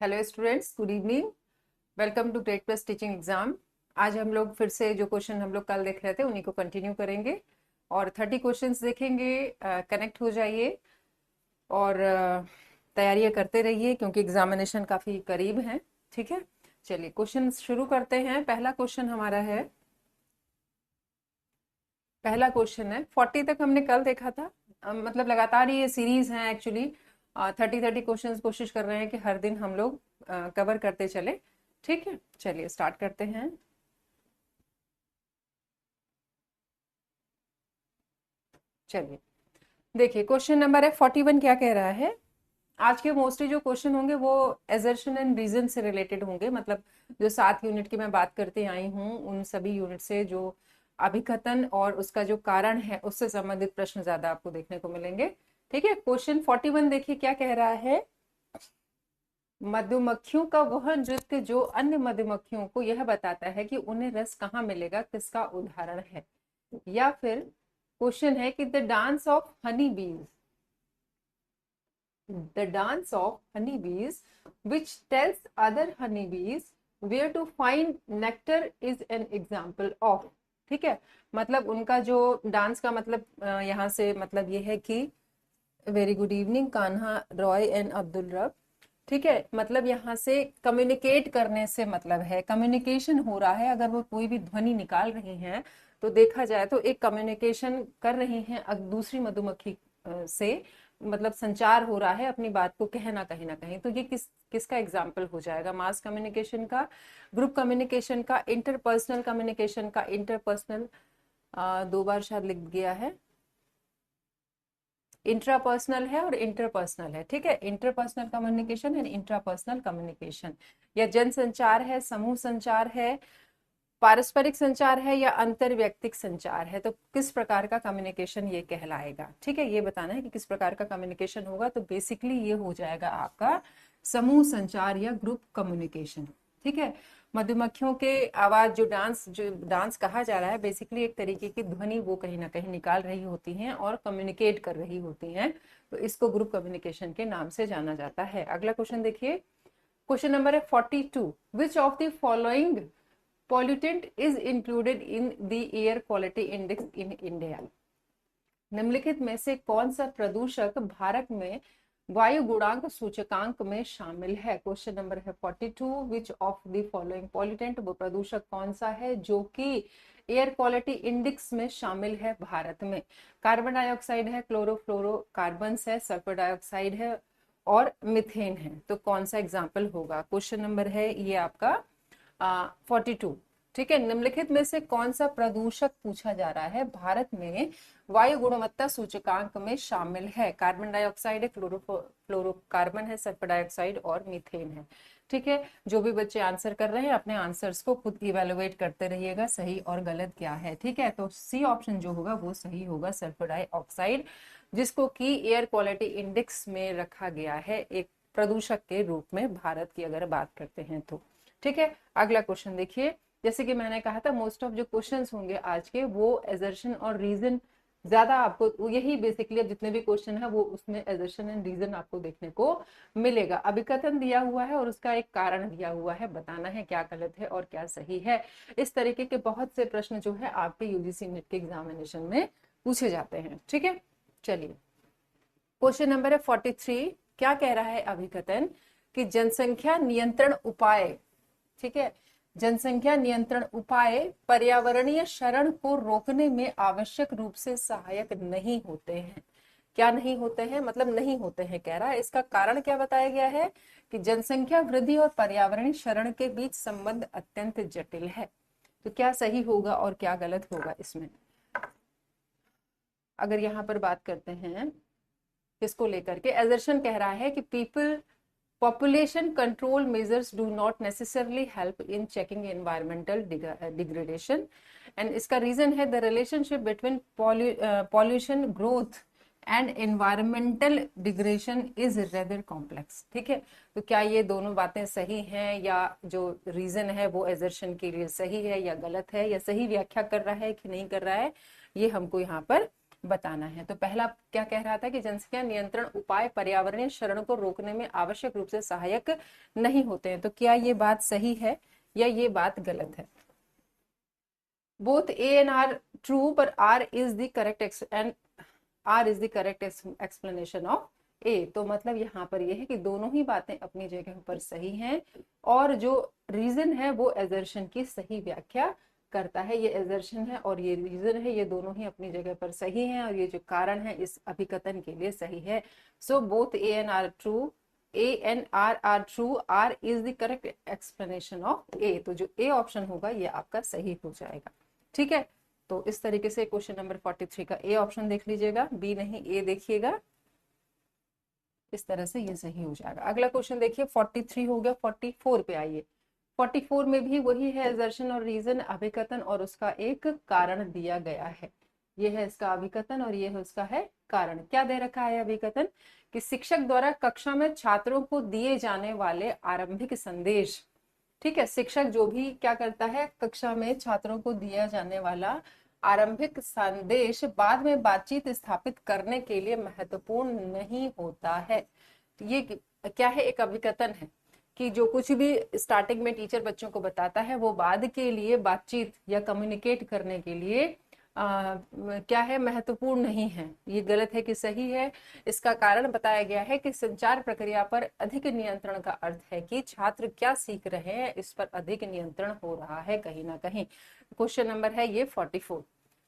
Hello students, good evening. Welcome to great plus teaching exam. आज हम लोग फिर से जो क्वेश्चन हम लोग कल देख रहे थे उन्हीं को कंटिन्यू करेंगे और 30 क्वेश्चंस देखेंगे। कनेक्ट हो जाइए और तैयारियां करते रहिए क्योंकि एग्जामिनेशन काफी करीब है। ठीक है, चलिए क्वेश्चन शुरू करते हैं। पहला क्वेश्चन हमारा है, पहला क्वेश्चन है 40 तक हमने कल देखा था। मतलब लगातार ये सीरीज है एक्चुअली। 30 क्वेश्चंस कोशिश कर रहे हैं कि हर दिन हम लोग कवर करते चले। ठीक है, चलिए स्टार्ट करते हैं। चलिए देखिए, क्वेश्चन नंबर है 41। क्या कह रहा है? आज के मोस्टली जो क्वेश्चन होंगे वो एजर्शन एंड रीजन से रिलेटेड होंगे। मतलब जो 7 यूनिट की मैं बात करते आई हूँ उन सभी यूनिट से जो अभिकथन और उसका जो कारण है उससे संबंधित प्रश्न ज्यादा आपको देखने को मिलेंगे। ठीक है, क्वेश्चन 41 देखिए क्या कह रहा है। मधुमक्खियों का वह नृत्य जो अन्य मधुमक्खियों को यह बताता है कि उन्हें रस कहाँ मिलेगा, किसका उदाहरण है? या फिर क्वेश्चन है कि द डांस ऑफ हनी बीज which tells other honey bees where to find nectar is an example of. ठीक है, मतलब उनका जो डांस का मतलब यहाँ से मतलब ये है कि very good evening Kanha Roy and Abdul रब। ठीक है, मतलब यहाँ से कम्युनिकेट करने से मतलब है, कम्युनिकेशन हो रहा है। अगर वो कोई भी ध्वनि निकाल रही हैं तो देखा जाए तो एक कम्युनिकेशन कर रही हैं दूसरी मधुमक्खी से, मतलब संचार हो रहा है अपनी बात को कहना कहीं ना कहीं। तो ये किसका एग्जाम्पल हो जाएगा? मास कम्युनिकेशन का, ग्रुप कम्युनिकेशन का, इंटरपर्सनल कम्युनिकेशन का। इंटरपर्सनल 2 बार शायद लिख गया है, इंट्रापर्सनल है और इंटरपर्सनल है। ठीक है, interpersonal communication and intrapersonal communication. या जन संचार है, समूह संचार है, पारस्परिक संचार है या अंतर व्यक्तिक संचार है। तो किस प्रकार का कम्युनिकेशन ये कहलाएगा? ठीक है, ये बताना है कि किस प्रकार का कम्युनिकेशन होगा। तो बेसिकली ये हो जाएगा आपका समूह संचार या ग्रुप कम्युनिकेशन। ठीक है, मधुमक्खियों के आवाज जो डांस कहा जा रहा है, बेसिकली एक तरीके की ध्वनि वो कहीं ना कहीं निकाल रही होती हैं और कम्युनिकेट कर रही होती हैं। तो इसको ग्रुप कम्युनिकेशन के नाम से जाना जाता है। अगला क्वेश्चन देखिए, क्वेश्चन नंबर है 42। Which of the following pollutant is included in the air quality index in India? निम्नलिखित में से कौन सा प्रदूषक भारत में वायु गुणांक सूचकांक में शामिल है? क्वेश्चन नंबर है 42। Which of the following pollutant, वो प्रदूषक कौन सा है जो कि एयर क्वालिटी इंडेक्स में शामिल है भारत में? कार्बन डाइऑक्साइड है, क्लोरोफ्लोरोकार्बन है, सल्फर डाइऑक्साइड है और मिथेन है। तो कौन सा एग्जाम्पल होगा? क्वेश्चन नंबर है ये आपका 42। ठीक है, निम्नलिखित में से कौन सा प्रदूषक पूछा जा रहा है भारत में वायु गुणवत्ता सूचकांक में शामिल है? कार्बन डाइऑक्साइड है, फ्लोरोकार्बन है, सल्फर डाइऑक्साइड और मीथेन है। ठीक है, जो भी बच्चे आंसर कर रहे हैं अपने आंसर्स को खुद इवेलुएट करते रहिएगा, सही और गलत क्या है। ठीक है, तो सी ऑप्शन जो होगा वो सही होगा, सल्फर डाइऑक्साइड, जिसको कि एयर क्वालिटी इंडेक्स में रखा गया है एक प्रदूषक के रूप में भारत की अगर बात करते हैं तो। ठीक है, अगला क्वेश्चन देखिए। जैसे कि मैंने कहा था, मोस्ट ऑफ जो क्वेश्चंस होंगे आज के वो एजर्शन और रीजन ज्यादा आपको, यही बेसिकली अब जितने भी क्वेश्चन है वो उसमें एजर्शन एंड रीजन आपको देखने को मिलेगा। अभिकथन दिया हुआ है और उसका एक कारण दिया हुआ है, बताना है क्या गलत है और क्या सही है। इस तरीके के बहुत से प्रश्न जो है आपके यूजीसी नेट के एग्जामिनेशन में पूछे जाते हैं। ठीक है, चलिए क्वेश्चन नंबर है 43। क्या कह रहा है अभिकथन कि जनसंख्या नियंत्रण उपाय, ठीक है, जनसंख्या नियंत्रण उपाय पर्यावरणीय क्षरण को रोकने में आवश्यक रूप से सहायक नहीं होते हैं। क्या नहीं होते हैं? मतलब नहीं होते हैं कह रहा है। इसका कारण क्या बताया गया है कि जनसंख्या वृद्धि और पर्यावरणीय क्षरण के बीच संबंध अत्यंत जटिल है। तो क्या सही होगा और क्या गलत होगा इसमें? अगर यहाँ पर बात करते हैं किसको लेकर के, एजर्शन कह रहा है कि population control measures do not necessarily help in checking environmental degradation, and इसका रीजन है the relationship between pollution growth and environmental degradation is rather complex। ठीक है, तो क्या ये दोनों बातें सही हैं या जो रीजन है वो एजर्शन के लिए सही है या गलत है, या सही व्याख्या कर रहा है कि नहीं कर रहा है, ये हमको यहाँ पर बताना है। तो पहला क्या कह रहा था कि जनसंख्या नियंत्रण उपाय पर्यावरणीय क्षरण को रोकने में आवश्यक रूप से सहायक नहीं होते हैं। तो क्या ये बात सही है या ये बात गलत है? Both A and R true, पर R is the correct and R is the correct explanation of A. तो मतलब यहाँ पर यह है कि दोनों ही बातें अपनी जगह पर सही हैं, और जो रीजन है वो एजर्शन की सही व्याख्या करता है। ये एजर्शन है और ये रीजन है, ये दोनों ही अपनी जगह पर सही हैं, और ये जो कारण है इस अभिकथन के लिए सही है। So both A and R true, A and R are true, R is the correct explanation of A. तो जो ए ऑप्शन होगा ये आपका सही हो जाएगा। ठीक है, तो इस तरीके से क्वेश्चन नंबर 43 का ए ऑप्शन देख लीजिएगा, बी नहीं ए देखिएगा, इस तरह से ये सही हो जाएगा। अगला क्वेश्चन देखिए 43 हो गया, 44 पे आइए। 44 में भी वही है, एजर्शन और रीजन, अभिकथन और उसका एक कारण दिया गया है। ये है इसका अभिकथन और ये है उसका है कारण। क्या दे रखा है अभिकथन? कि शिक्षक द्वारा कक्षा में छात्रों को दिए जाने वाले आरंभिक संदेश, ठीक है, शिक्षक जो भी क्या करता है, कक्षा में छात्रों को दिया जाने वाला आरंभिक संदेश बाद में बातचीत स्थापित करने के लिए महत्वपूर्ण नहीं होता है। ये क्या है? एक अभिकथन है कि जो कुछ भी स्टार्टिंग में टीचर बच्चों को बताता है वो बाद के लिए बातचीत या कम्युनिकेट करने के लिए क्या है, महत्वपूर्ण नहीं है। ये गलत है कि सही है? इसका कारण बताया गया है कि संचार प्रक्रिया पर अधिक नियंत्रण का अर्थ है कि छात्र क्या सीख रहे हैं इस पर अधिक नियंत्रण हो रहा है कहीं ना कहीं। क्वेश्चन नंबर है ये 44।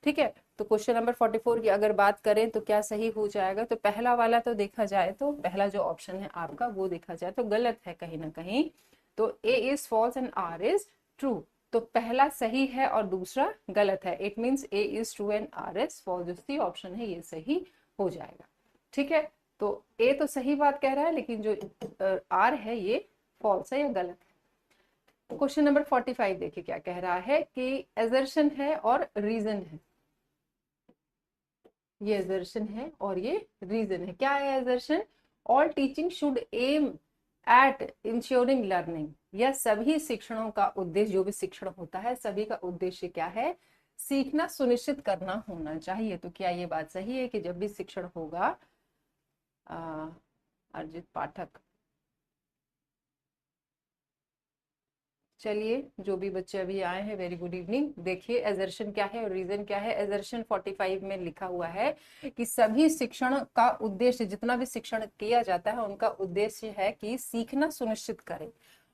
ठीक है, तो क्वेश्चन नंबर 44 की अगर बात करें तो क्या सही हो जाएगा? तो पहला वाला तो देखा जाए तो पहला जो ऑप्शन है आपका वो देखा जाए तो गलत है कहीं ना कहीं। तो A is false and R is true. तो पहला सही है और दूसरा गलत है। It means A is true and R is false. जो सी ऑप्शन है ये सही हो जाएगा। ठीक है, तो ए तो सही बात कह रहा है लेकिन जो आर है ये फॉल्स है या गलत है। क्वेश्चन नंबर 45 देखिए क्या कह रहा है कि एजर्शन है और रीजन है। ये एजर्शन है और ये रीजन है। क्या है assertion? All teaching should aim at ensuring learning, या सभी शिक्षणों का उद्देश्य, जो भी शिक्षण होता है सभी का उद्देश्य क्या है? सीखना सुनिश्चित करना होना चाहिए। तो क्या ये बात सही है कि जब भी शिक्षण होगा, अर्जित पाठक, चलिए जो भी बच्चे अभी आए हैं वेरी गुड इवनिंग। देखिए एजर्शन क्या है और रीजन क्या है। एजर्शन 45 में लिखा हुआ है कि सभी शिक्षण का उद्देश्य, जितना भी शिक्षण किया जाता है उनका उद्देश्य है कि सीखना सुनिश्चित करें,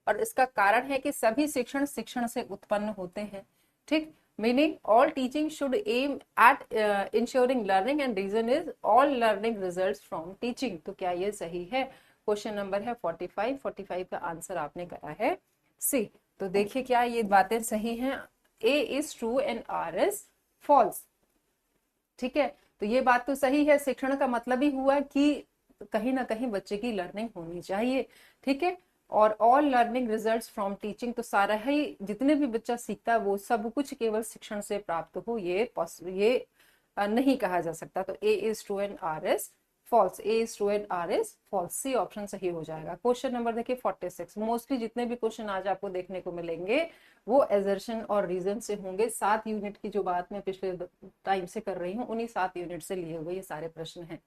और इसका कारण है कि सभी शिक्षण शिक्षण से उत्पन्न होते हैं। ठीक, meaning all teaching should aim at ensuring learning, and reason is all learning results from teaching. तो क्या ये सही है? क्वेश्चन नंबर है 45 का आंसर आपने करा है सी। तो देखिए क्या ये बातें सही हैं? A is true and R is false. ठीक है, तो ये बात तो सही है। शिक्षण का मतलब ही हुआ कि कहीं ना कहीं बच्चे की लर्निंग होनी चाहिए। ठीक है, और all learning results from teaching, तो सारा ही जितने भी बच्चा सीखता है वो सब कुछ केवल शिक्षण से प्राप्त हो, ये नहीं कहा जा सकता। तो A is true and R is false. A is true and R is false. C option सही हो जाएगा। क्वेश्चन नंबर देखिए 46। मोस्टली जितने भी क्वेश्चन आज आपको देखने को मिलेंगे वो एजर्शन और रीजन से होंगे। 7 यूनिट की जो बात मैं पिछले टाइम से कर रही हूँ उन्हीं 7 यूनिट से लिए हुए ये सारे प्रश्न हैं।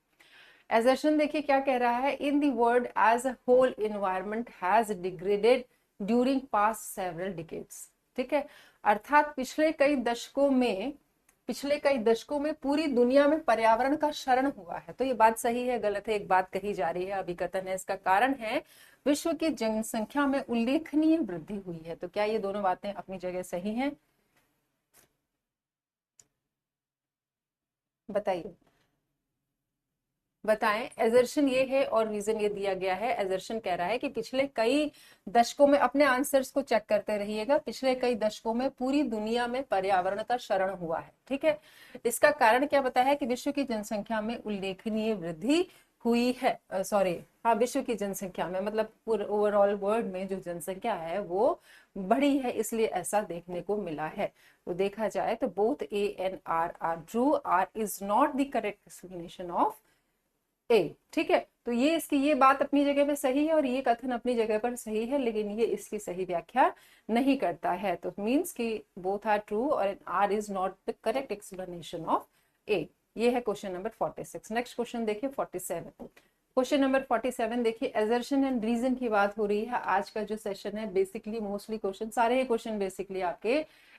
एजर्शन देखिए क्या कह रहा है? In the world as a whole environment has degraded during past several decades. ठीक है, अर्थात पिछले कई दशकों में पूरी दुनिया में पर्यावरण का क्षरण हुआ है। तो ये बात सही है गलत है? एक बात कही जा रही है, अभिकथन है। इसका कारण है विश्व की जनसंख्या में उल्लेखनीय वृद्धि हुई है। तो क्या ये दोनों बातें अपनी जगह सही हैं? बताइए, बताएं। एजर्शन ये है और रीजन ये दिया गया है। एजर्शन कह रहा है कि पिछले कई दशकों में, अपने आंसर्स को चेक करते रहिएगा, पिछले कई दशकों में पूरी दुनिया में पर्यावरण का क्षरण हुआ है। ठीक है, इसका कारण क्या बताया है? कि विश्व की जनसंख्या में उल्लेखनीय वृद्धि हुई है। सॉरी, हाँ, विश्व की जनसंख्या में मतलब ओवरऑल वर्ल्ड में जो जनसंख्या है वो बढ़ी है, इसलिए ऐसा देखने को मिला है। तो देखा जाए तो both A and R are true, R is not the correct explanation of A. ठीक है, तो ये इसकी ये बात अपनी जगह पे सही है और ये कथन अपनी जगह पर सही है, लेकिन ये इसकी सही व्याख्या नहीं करता है। तो मींस कि बोथ आर ट्रू और R is not the correct explanation of A. ये है क्वेश्चन नंबर 46। नेक्स्ट क्वेश्चन देखिए 47। क्वेश्चन नंबर 47 देखिए, एजर्शन एंड रीजन की बात हो रही है। आज का जो सेशन है बेसिकली मोस्टली क्वेश्चन, सारे ही क्वेश्चन बेसिकली आपके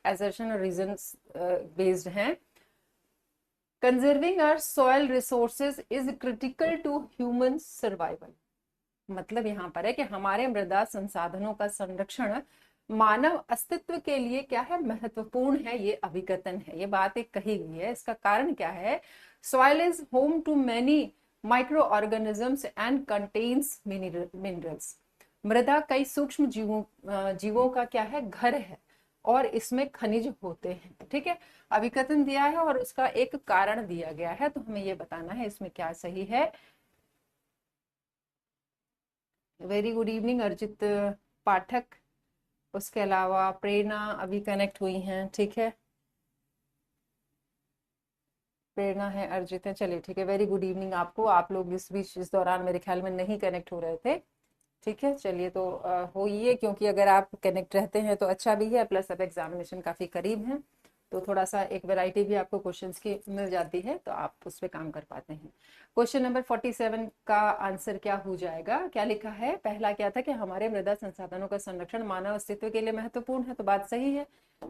एजर्शन और रीजन बेस्ड हैं। Conserving our soil resources is critical to human survival. मतलब यहाँ पर है कि हमारे मृदा संसाधनों का संरक्षण मानव अस्तित्व के लिए क्या है, महत्वपूर्ण है। ये अभिकथन है, ये बात एक कही गई है। इसका कारण क्या है, soil is home to many micro organisms and contains minerals. मृदा कई सूक्ष्म जीवों का क्या है, घर है, और इसमें खनिज होते हैं। ठीक है, अभिकथन दिया है और उसका एक कारण दिया गया है, तो हमें ये बताना है इसमें क्या सही है। वेरी गुड इवनिंग अर्जित पाठक, उसके अलावा प्रेरणा अभी कनेक्ट हुई हैं। ठीक है, प्रेरणा है, अर्जित है, चलिए ठीक है, वेरी गुड इवनिंग आपको। आप लोग इस बीच इस दौरान मेरे ख्याल में नहीं कनेक्ट हो रहे थे। ठीक है, चलिए तो होइए, क्योंकि अगर आप कनेक्ट रहते हैं तो अच्छा भी है, प्लस अब एग्जामिनेशन काफी करीब है तो थोड़ा सा एक वैरायटी भी आपको क्वेश्चंस की मिल जाती है, तो आप उस पर काम कर पाते हैं। क्वेश्चन नंबर 47 का आंसर क्या हो जाएगा, क्या लिखा है, पहला क्या था कि हमारे मृदा संसाधनों का संरक्षण मानव अस्तित्व के लिए महत्वपूर्ण है, तो बात सही है।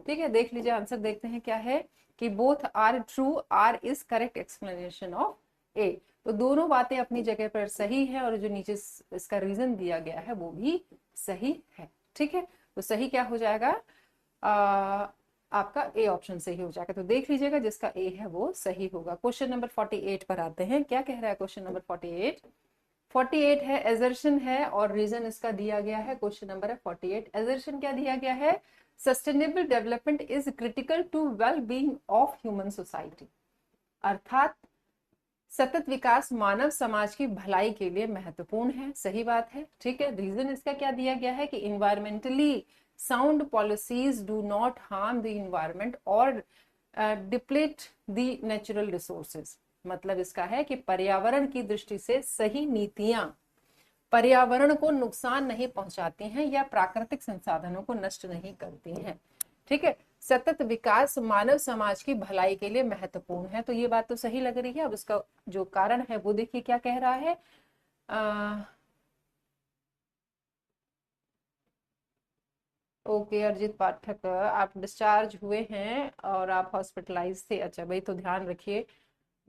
ठीक है, देख लीजिए आंसर, देखते हैं क्या है कि both are true, R is correct explanation of A. तो दोनों बातें अपनी जगह पर सही है, और जो नीचे इसका रीजन दिया गया है वो भी सही है। ठीक है, तो सही क्या हो जाएगा, आपका ए ऑप्शन सही हो जाएगा। तो देख लीजिएगा जिसका ए है वो सही होगा। क्वेश्चन नंबर 48 पर आते हैं, क्या कह रहा है क्वेश्चन नंबर 48। 48 है, एजर्शन है और रीजन इसका दिया गया है। क्वेश्चन नंबर है 48, एजर्शन क्या दिया गया है, sustainable development is critical to well being of human society. अर्थात सतत विकास मानव समाज की भलाई के लिए महत्वपूर्ण है, सही बात है। ठीक है, रीजन इसका क्या दिया गया है कि environmentally sound policies do not harm the environment और डिप्लीट द नेचुरल रिसोर्सेज। मतलब इसका है कि पर्यावरण की दृष्टि से सही नीतियां पर्यावरण को नुकसान नहीं पहुंचाती हैं या प्राकृतिक संसाधनों को नष्ट नहीं करती हैं। ठीक है, सतत विकास मानव समाज की भलाई के लिए महत्वपूर्ण है, तो ये बात तो सही लग रही है। अब उसका जो कारण है वो देखिए क्या कह रहा है। ओके अर्जित पाठक, आप डिस्चार्ज हुए हैं और आप हॉस्पिटलाइज थे, अच्छा भाई, तो ध्यान रखिए,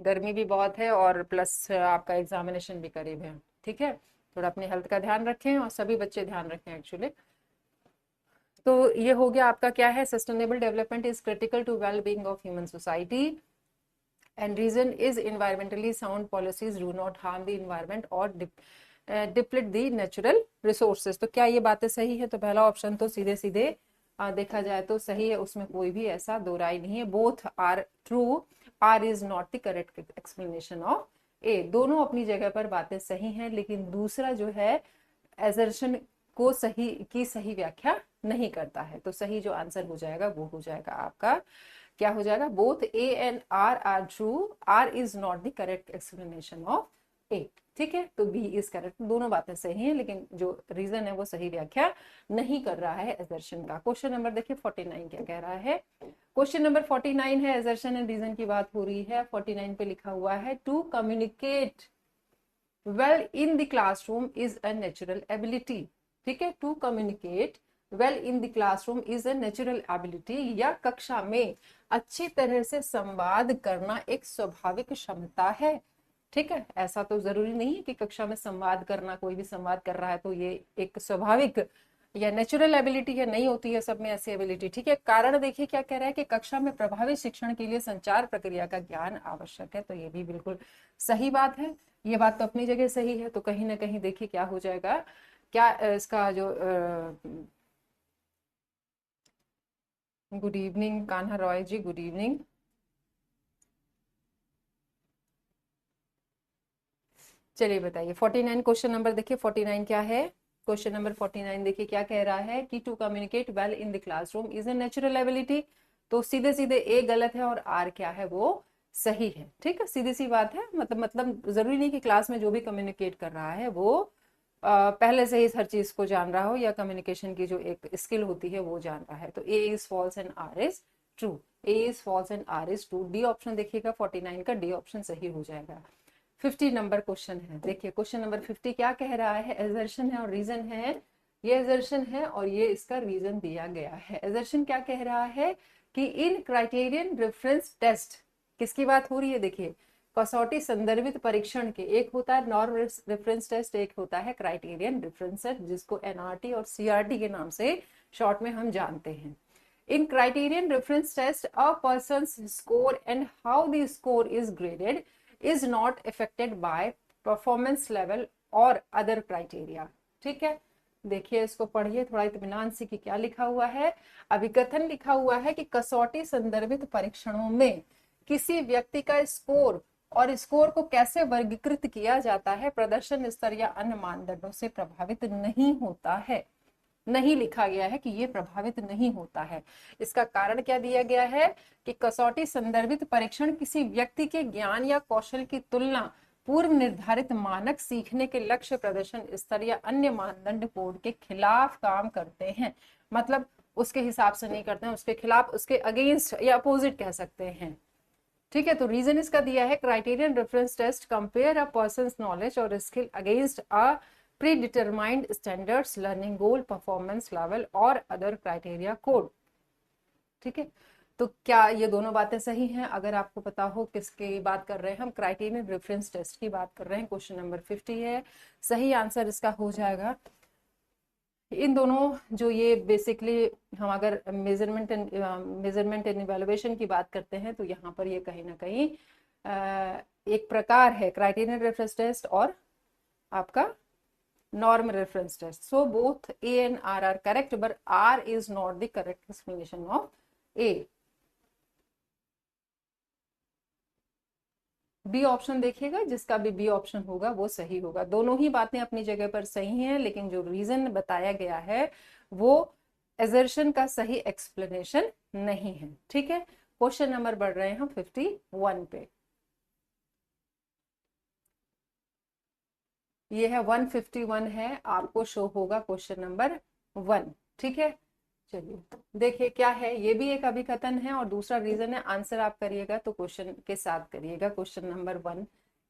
गर्मी भी बहुत है और प्लस आपका एग्जामिनेशन भी करीब है। ठीक है, थोड़ा अपनी हेल्थ का ध्यान रखें और सभी बच्चे ध्यान रखें एक्चुअली। तो ये हो गया आपका क्या है, sustainable development is critical to well being of human society and reason is environmentally sound policies do not harm the environment और डिप्लीट द नेचुरल रिसोर्सेज। तो क्या ये बातें सही है, तो पहला ऑप्शन तो सीधे सीधे देखा जाए तो सही है, उसमें कोई भी ऐसा दो राय नहीं है। Both are true, R is not the correct explanation of A. दोनों अपनी जगह पर बातें सही हैं, लेकिन दूसरा जो है एजर्शन को सही व्याख्या नहीं करता है। तो सही जो आंसर हो जाएगा वो हो जाएगा आपका, क्या हो जाएगा, both A and R are true, R is not the correct explanation of A. ठीक है, तो बी इज करेक्ट, दोनों बातें सही हैं, लेकिन जो रीजन है वो सही व्याख्या नहीं कर रहा है एजर्शन का। क्वेश्चन नंबर देखिए 49 क्या कह रहा है। क्वेश्चन नंबर 49 है, एजर्शन एंड रीजन की बात हो रही है। 49 पे लिखा हुआ है, to communicate well in the classroom is a natural ability. ठीक है, to communicate well in the classroom is a natural ability, या कक्षा में अच्छी तरह से संवाद करना एक स्वाभाविक क्षमता है। ठीक है, ऐसा तो जरूरी नहीं है कि कक्षा में संवाद करना, कोई भी संवाद कर रहा है तो ये एक स्वाभाविक या नेचुरल एबिलिटी है, नहीं होती है सब में ऐसी एबिलिटी। ठीक है, कारण देखिए क्या कह रहा है कि कक्षा में प्रभावी शिक्षण के लिए संचार प्रक्रिया का ज्ञान आवश्यक है, तो ये भी बिल्कुल सही बात है। ये बात तो अपनी जगह सही है, तो कहीं ना कहीं देखिए क्या हो जाएगा, क्या इसका जो गुड इवनिंग कान्हा रॉय जी, गुड इवनिंग। चलिए बताइए 49 क्वेश्चन नंबर देखिए 49 क्या है। क्वेश्चन नंबर 49 देखिए क्या कह रहा है कि to communicate well in the classroom is a natural ability. तो सीधे सीधे ए गलत है और आर क्या है, वो सही है। ठीक है, सीधी सी बात है, मतलब जरूरी नहीं कि क्लास में जो भी कम्युनिकेट कर रहा है वो पहले से ही हर चीज को जान रहा हो, या कम्युनिकेशन की जो एक स्किल होती है वो जान रहा है। तो A is false and R is true. A is false and R is true। D option देखिएगा 49 का, डी ऑप्शन सही हो जाएगा। 50 नंबर क्वेश्चन है, देखिए क्वेश्चन नंबर 50 क्या कह रहा है, एजर्शन है और रीजन है। ये एजर्शन है और ये इसका रीजन दिया गया है। एजर्शन क्या कह रहा है कि इन क्राइटेरियन रेफरेंस टेस्ट, किसकी बात हो रही है, देखिए कसौटी संदर्भित परीक्षण के, एक होता है नॉर्म रेफरेंस टेस्ट, एक होता है क्राइटेरियन रेफरेंस टेस्ट, जिसको एनआरटी और सीआरटी के नाम से शॉर्ट में हम जानते हैं। In criterion reference test, a person's score and how the score is graded is not affected by performance level or other criteria। ठीक है, देखिए इसको पढ़िए थोड़ा इत्मीनान से कि क्या लिखा हुआ है। अभिकथन लिखा हुआ है कि कसौटी संदर्भित परीक्षणों में किसी व्यक्ति का स्कोर और स्कोर को कैसे वर्गीकृत किया जाता है प्रदर्शन स्तर या अन्य मानदंडों से प्रभावित नहीं होता है। नहीं लिखा गया है कि ये प्रभावित नहीं होता है। इसका कारण क्या दिया गया है कि कसौटी संदर्भित परीक्षण किसी व्यक्ति के ज्ञान या कौशल की तुलना पूर्व निर्धारित मानक सीखने के लक्ष्य प्रदर्शन स्तर या अन्य मानदंड कोड के खिलाफ काम करते हैं। मतलब उसके हिसाब से नहीं करते हैं, उसके खिलाफ, उसके अगेंस्ट या अपोजिट कह सकते हैं। ठीक है, तो रीजन इसका दिया है criterion reference test compare a person's knowledge और skill against a predetermined standards, learning goal, performance level और other criteria code। ठीक है, तो क्या ये दोनों बातें सही हैं? अगर आपको पता हो किसकी बात कर रहे हैं हम, क्राइटेरियन रेफरेंस टेस्ट की बात कर रहे हैं। क्वेश्चन नंबर 50 है, सही आंसर इसका हो जाएगा। इन दोनों जो ये बेसिकली हम अगर मेजरमेंट एंड इवैल्यूएशन की बात करते हैं तो यहाँ पर ये कहीं ना कहीं एक प्रकार है क्राइटेरियन रेफरेंस टेस्ट और आपका norm reference test। So both A and R are correct, but R is not the correct explanation of A। B option देखिएगा, जिसका भी बी ऑप्शन होगा वो सही होगा। दोनों ही बातें अपनी जगह पर सही हैं, लेकिन जो रीजन बताया गया है वो एजर्शन का सही एक्सप्लेनेशन नहीं है। ठीक है, क्वेश्चन नंबर बढ़ रहे हैं हम 51 पे। ये है 151 है, आपको शो होगा क्वेश्चन नंबर 1। ठीक है, चलिए देखिए क्या है। ये भी एक अभिकथन है और दूसरा रीजन है। आंसर आप करिएगा तो क्वेश्चन के साथ करिएगा, क्वेश्चन नंबर 1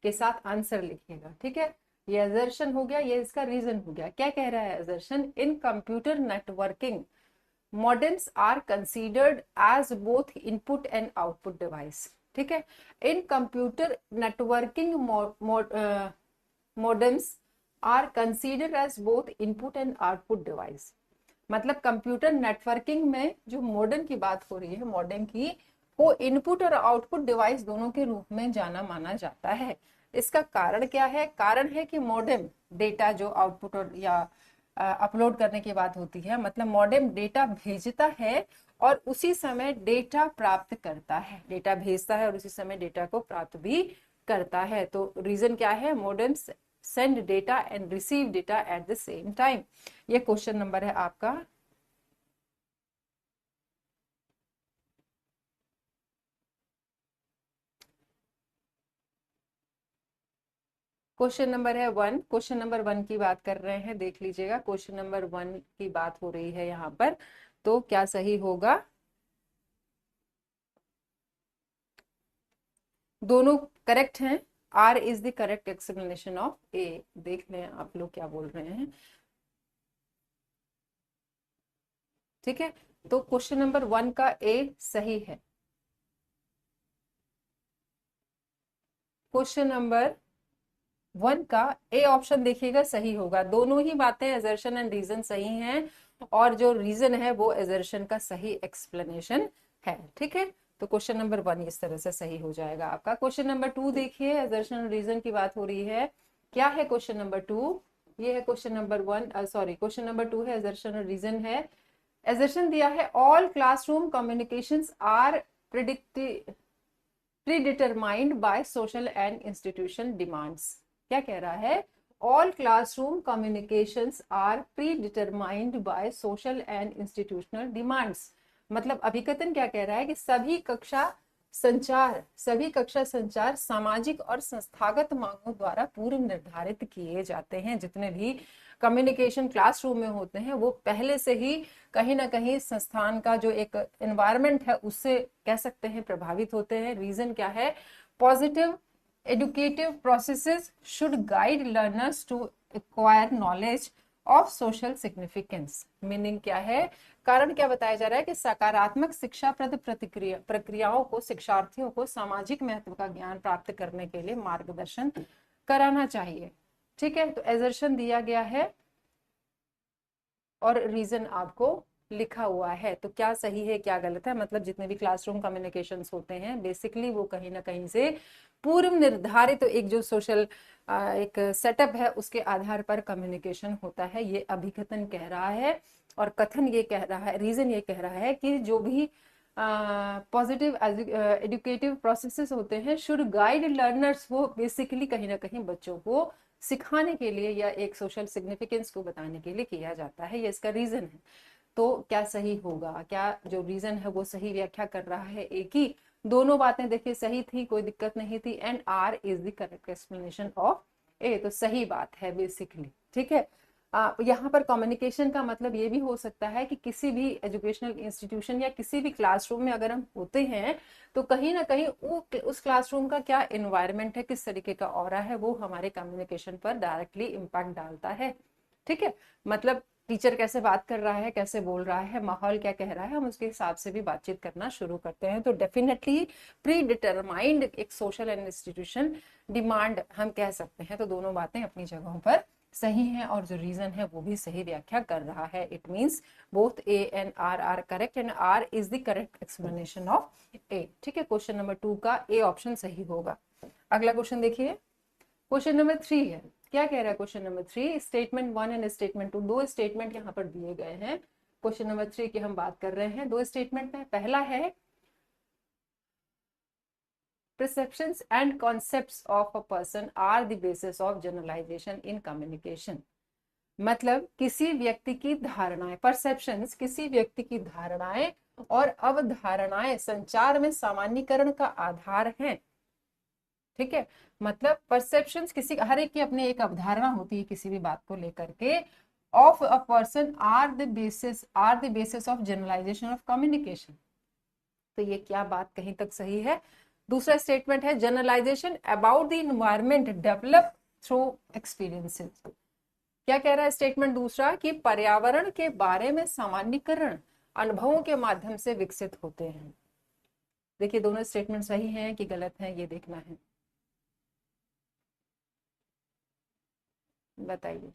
के साथ आंसर लिखिएगा। ठीक है, ये असर्शन हो गया, ये इसका रीजन हो गया। क्या कह रहा है assertion, in computer networking modems are considered as both input and output device। ठीक है, इन computer networking modems are considered as both input and output device। मतलब कंप्यूटर नेटवर्किंग में जो मॉडेम की बात हो रही है, मॉडेम की, वो इनपुट और आउटपुट डिवाइस दोनों के रूप में जाना माना जाता है। इसका कारण क्या है? कारण है कि मॉडेम डेटा जो आउटपुट और या अपलोड करने की बात होती है, मतलब मॉडेम डेटा भेजता है और उसी समय डेटा प्राप्त करता है। डेटा भेजता है और उसी समय डेटा को प्राप्त भी करता है। तो रीजन क्या है? Modems send data and receive data at the same time। ये क्वेश्चन नंबर है आपका क्वेश्चन नंबर है 1। क्वेश्चन नंबर 1 की बात कर रहे हैं, देख लीजिएगा। क्वेश्चन नंबर 1 की बात हो रही है यहाँ पर, तो क्या सही होगा? दोनों करेक्ट हैं। R is the correct explanation of A. देख लें आप लोग क्या बोल रहे हैं। ठीक है, तो क्वेश्चन नंबर 1 का ए सही है। क्वेश्चन नंबर 1 का ए ऑप्शन देखिएगा सही होगा। दोनों ही बातें असर्शन एंड रीजन सही हैं और जो रीजन है वो असर्शन का सही एक्सप्लेनेशन है। ठीक है, तो क्वेश्चन नंबर 1 इस तरह से सही हो जाएगा आपका। क्वेश्चन नंबर 2 देखिए, असर्शन एंड रीजन की बात हो रही है। क्या है क्वेश्चन नंबर 2? ये है question number 1, sorry question number 2 है, असर्शन और रीजन है। असर्शन दिया है all classroom communications are predetermined by social and institution demands. क्या कह रहा है? All classroom communications are predetermined by social and institutional demands. मतलब अभिकथन क्या कह रहा है कि सभी कक्षा संचार, सभी कक्षा संचार सामाजिक और संस्थागत मांगों द्वारा पूर्व निर्धारित किए जाते हैं। जितने भी कम्युनिकेशन क्लासरूम में होते हैं वो पहले से ही कहीं ना कहीं संस्थान का जो एक एनवायरनमेंट है उससे कह सकते हैं प्रभावित होते हैं। रीजन क्या है? Positive educative processes should guide learners to acquire knowledge of social significance. Meaning क्या है? कारण क्या बताया जा रहा है कि सकारात्मक शिक्षाप्रद प्रक्रियाओं को शिक्षार्थियों को सामाजिक महत्व का ज्ञान प्राप्त करने के लिए मार्गदर्शन कराना चाहिए। ठीक है, तो एजर्शन दिया गया है और रीजन आपको लिखा हुआ है। तो क्या सही है क्या गलत है? मतलब जितने भी क्लासरूम कम्युनिकेशंस होते हैं बेसिकली वो कहीं ना कहीं से पूर्व निर्धारित तो एक जो सोशल एक सेटअप है उसके आधार पर कम्युनिकेशन होता है, ये अभिकथन कह रहा है। और कथन ये कह रहा है, रीजन ये कह रहा है कि जो भी पॉजिटिव एजुकेटिव प्रोसेसेस होते हैं शुड गाइड लर्नर्स, वो बेसिकली कहीं ना कहीं बच्चों को सिखाने के लिए या एक सोशल सिग्निफिकेंस को बताने के लिए किया जाता है, ये इसका रीजन है। तो क्या सही होगा? क्या जो रीजन है वो सही व्याख्या कर रहा है? एक ही दोनों बातें देखिए सही थी, कोई दिक्कत नहीं थी। And R is the correct explanation of A, तो सही बात है बेसिकली। ठीक है, यहाँ पर कम्युनिकेशन का मतलब ये भी हो सकता है कि किसी भी एजुकेशनल इंस्टीट्यूशन या किसी भी क्लासरूम में अगर हम होते हैं तो कहीं ना कहीं उस क्लासरूम का क्या एनवायरनमेंट है, किस तरीके का ऑरा है, वो हमारे कम्युनिकेशन पर डायरेक्टली इम्पैक्ट डालता है। ठीक है, मतलब टीचर कैसे बात कर रहा है, कैसे बोल रहा है, माहौल क्या कह रहा है, हम उसके हिसाब से भी बातचीत करना शुरू करते हैं। तो डेफिनेटली प्री डिटरमाइंड एक सोशल एंड इंस्टीट्यूशन डिमांड हम कह सकते हैं। तो दोनों बातें अपनी जगहों पर सही है और जो रीजन है वो भी सही व्याख्या कर रहा है। It means both A and R are correct and R is the correct explanation of A. ठीक है, क्वेश्चन नंबर 2 का ए ऑप्शन सही होगा। अगला क्वेश्चन देखिए, क्वेश्चन नंबर 3 है। क्या कह रहा है question number 3? Statement 1 and statement 2, दो स्टेटमेंट यहाँ पर दिए गए हैं। क्वेश्चन नंबर 3 की हम बात कर रहे हैं। दो स्टेटमेंट में पहला है perceptions and concepts of a person are the basis of generalization in communication। मतलब किसी व्यक्ति की धारणाएं, परसेप्शंस किसी व्यक्ति की धारणाएं और अवधारणाएं संचार में सामान्यीकरण का आधार हैं। ठीक है, मतलब परसेप्शंस किसी, हर एक की अपनी एक अवधारणा होती है किसी भी बात को लेकर के। Of a person are the basis of generalization of communication. तो ये क्या बात कहीं तक सही है? दूसरा स्टेटमेंट है generalization about the environment develop through experiences. क्या कह रहा है स्टेटमेंट दूसरा? कि पर्यावरण के बारे में सामान्यीकरण अनुभवों के माध्यम से विकसित होते हैं। देखिए दोनों स्टेटमेंट सही हैं कि गलत हैं, ये देखना है, बताइए।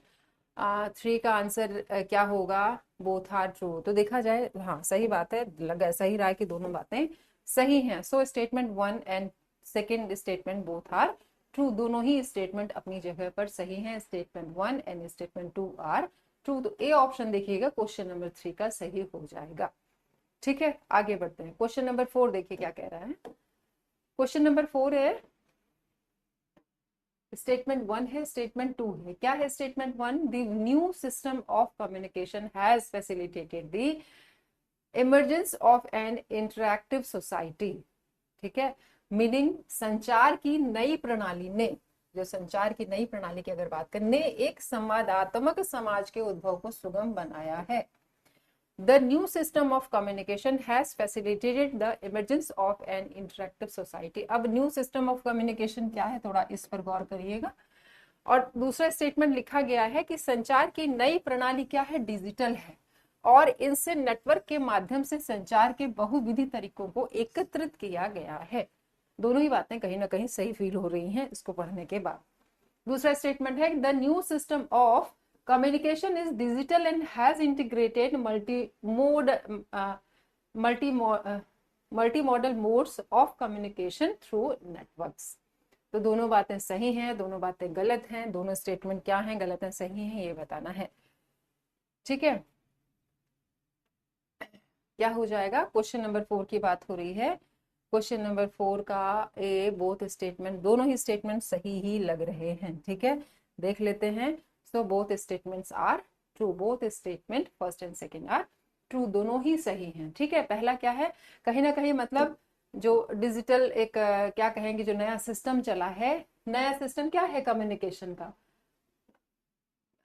3 का आंसर क्या होगा? Both are true. तो देखा जाए हाँ सही बात है, लगा सही रहा है कि दोनों बातें सही हैं। So statement 1 and second statement both are true, दोनों ही स्टेटमेंट अपनी जगह पर सही हैं। Statement 1 and statement 2 are true. तो ए ऑप्शन देखिएगा क्वेश्चन नंबर 3 का सही हो जाएगा। ठीक है, आगे बढ़ते हैं। क्वेश्चन नंबर 4 देखिए क्या कह रहा है। क्वेश्चन नंबर 4 है, स्टेटमेंट 1 है, स्टेटमेंट 2 है। क्या है statement 1? The new system of communication has facilitated the emergence of an interactive society. ठीक है, मीनिंग संचार की नई प्रणाली ने, जो संचार की नई प्रणाली की अगर बात करें, ने एक संवादात्मक समाज के उद्भव को सुगम बनाया है। The new system of communication has facilitated the emergence of an interactive society। अब new system of communication क्या है, थोड़ा इस पर गौर करिएगा। और दूसरा स्टेटमेंट लिखा गया है कि संचार की नई प्रणाली क्या है? डिजिटल है और इनसे नेटवर्क के माध्यम से संचार के बहुविधि तरीकों को एकत्रित किया गया है। दोनों ही बातें कहीं ना कहीं सही फील हो रही हैं इसको पढ़ने के बाद। दूसरा स्टेटमेंट है the new system of communication is digital and has integrated multimodal modes of communication through networks। तो दोनों बातें सही हैं, दोनों बातें गलत हैं, दोनों स्टेटमेंट क्या हैं, गलत हैं, सही हैं, ये बताना है। ठीक है, क्या हो जाएगा? क्वेश्चन नंबर 4 की बात हो रही है। क्वेश्चन नंबर 4 का ए बोथ स्टेटमेंट, दोनों ही स्टेटमेंट सही ही लग रहे हैं। ठीक है, देख लेते हैं। So both statements are true, both statement first and second are true, दोनों ही सही हैं। ठीक है, पहला क्या है? कहीं ना कहीं मतलब जो डिजिटल एक क्या कहेंगे, जो नया सिस्टम चला है, नया सिस्टम क्या है कम्युनिकेशन का।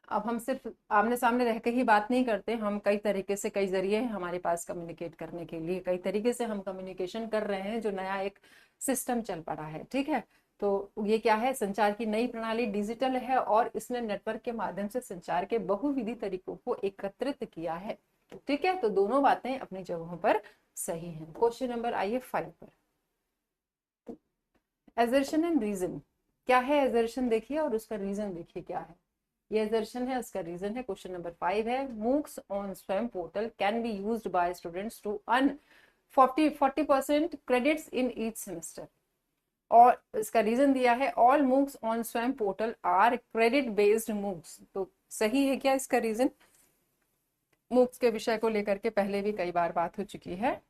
अब हम सिर्फ आमने सामने रह के ही बात नहीं करते, हम कई तरीके से, कई जरिए हैं हमारे पास कम्युनिकेट करने के लिए, कई तरीके से हम कम्युनिकेशन कर रहे हैं, जो नया एक सिस्टम चल पड़ा है, ठीक है। तो ये क्या है, संचार की नई प्रणाली डिजिटल है और इसने नेटवर्क के माध्यम से संचार के बहुविधि तरीकों को एकत्रित किया है, ठीक है। तो दोनों बातें अपनी जगहों पर सही हैं। क्वेश्चन नंबर आइए 5 पर। एजर्शन एंड रीजन, क्या है एजर्शन देखिए और उसका रीजन देखिए क्या है। ये एजर्शन है, उसका रीजन है। क्वेश्चन नंबर 5 है, मूक्स ऑन स्वयं portal can be used by students to earn 40% credits in each semester. और इसका रीजन दिया है, ऑल मूक्स ऑन स्वयं portal are credit based MOOCs. तो सही है क्या इसका रीजन। मूक्स के विषय को लेकर के पहले भी कई बार बात हो चुकी है।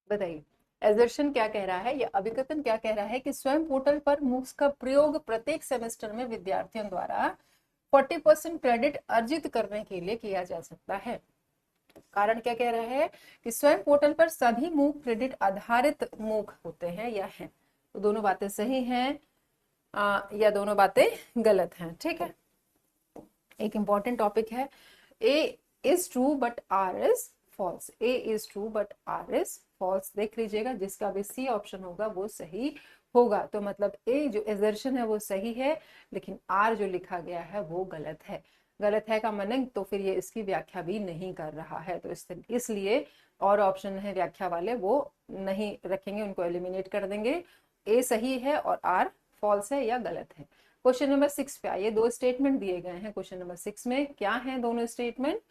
बताइए एजर्शन क्या कह रहा है, या अभिकथन क्या कह रहा है कि स्वयं पोर्टल पर मूक्स का प्रयोग प्रत्येक सेमेस्टर में विद्यार्थियों द्वारा 40% क्रेडिट अर्जित करने के लिए किया जा सकता है। कारण क्या कह रहा है कि स्वयं पोर्टल पर सभी मूक क्रेडिट आधारित मूक होते हैं या हैं। तो दोनों बातें सही हैं या दोनों बातें गलत हैं, ठीक है। एक इंपॉर्टेंट टॉपिक है, A is true but R is false. A is true but R is false देख लीजिएगा, जिसका भी सी ऑप्शन होगा वो सही होगा। तो मतलब ए जो एजर्शन है वो सही है, लेकिन आर जो लिखा गया है वो गलत है। गलत है का मतलब तो फिर ये इसकी व्याख्या भी नहीं कर रहा है, तो इसलिए और ऑप्शन है व्याख्या वाले वो नहीं रखेंगे, उनको एलिमिनेट कर देंगे। ए सही है और आर फॉल्स है या गलत है। क्वेश्चन नंबर 6 पे आइए, दो स्टेटमेंट दिए गए हैं क्वेश्चन नंबर 6 में, क्या है दोनों स्टेटमेंट।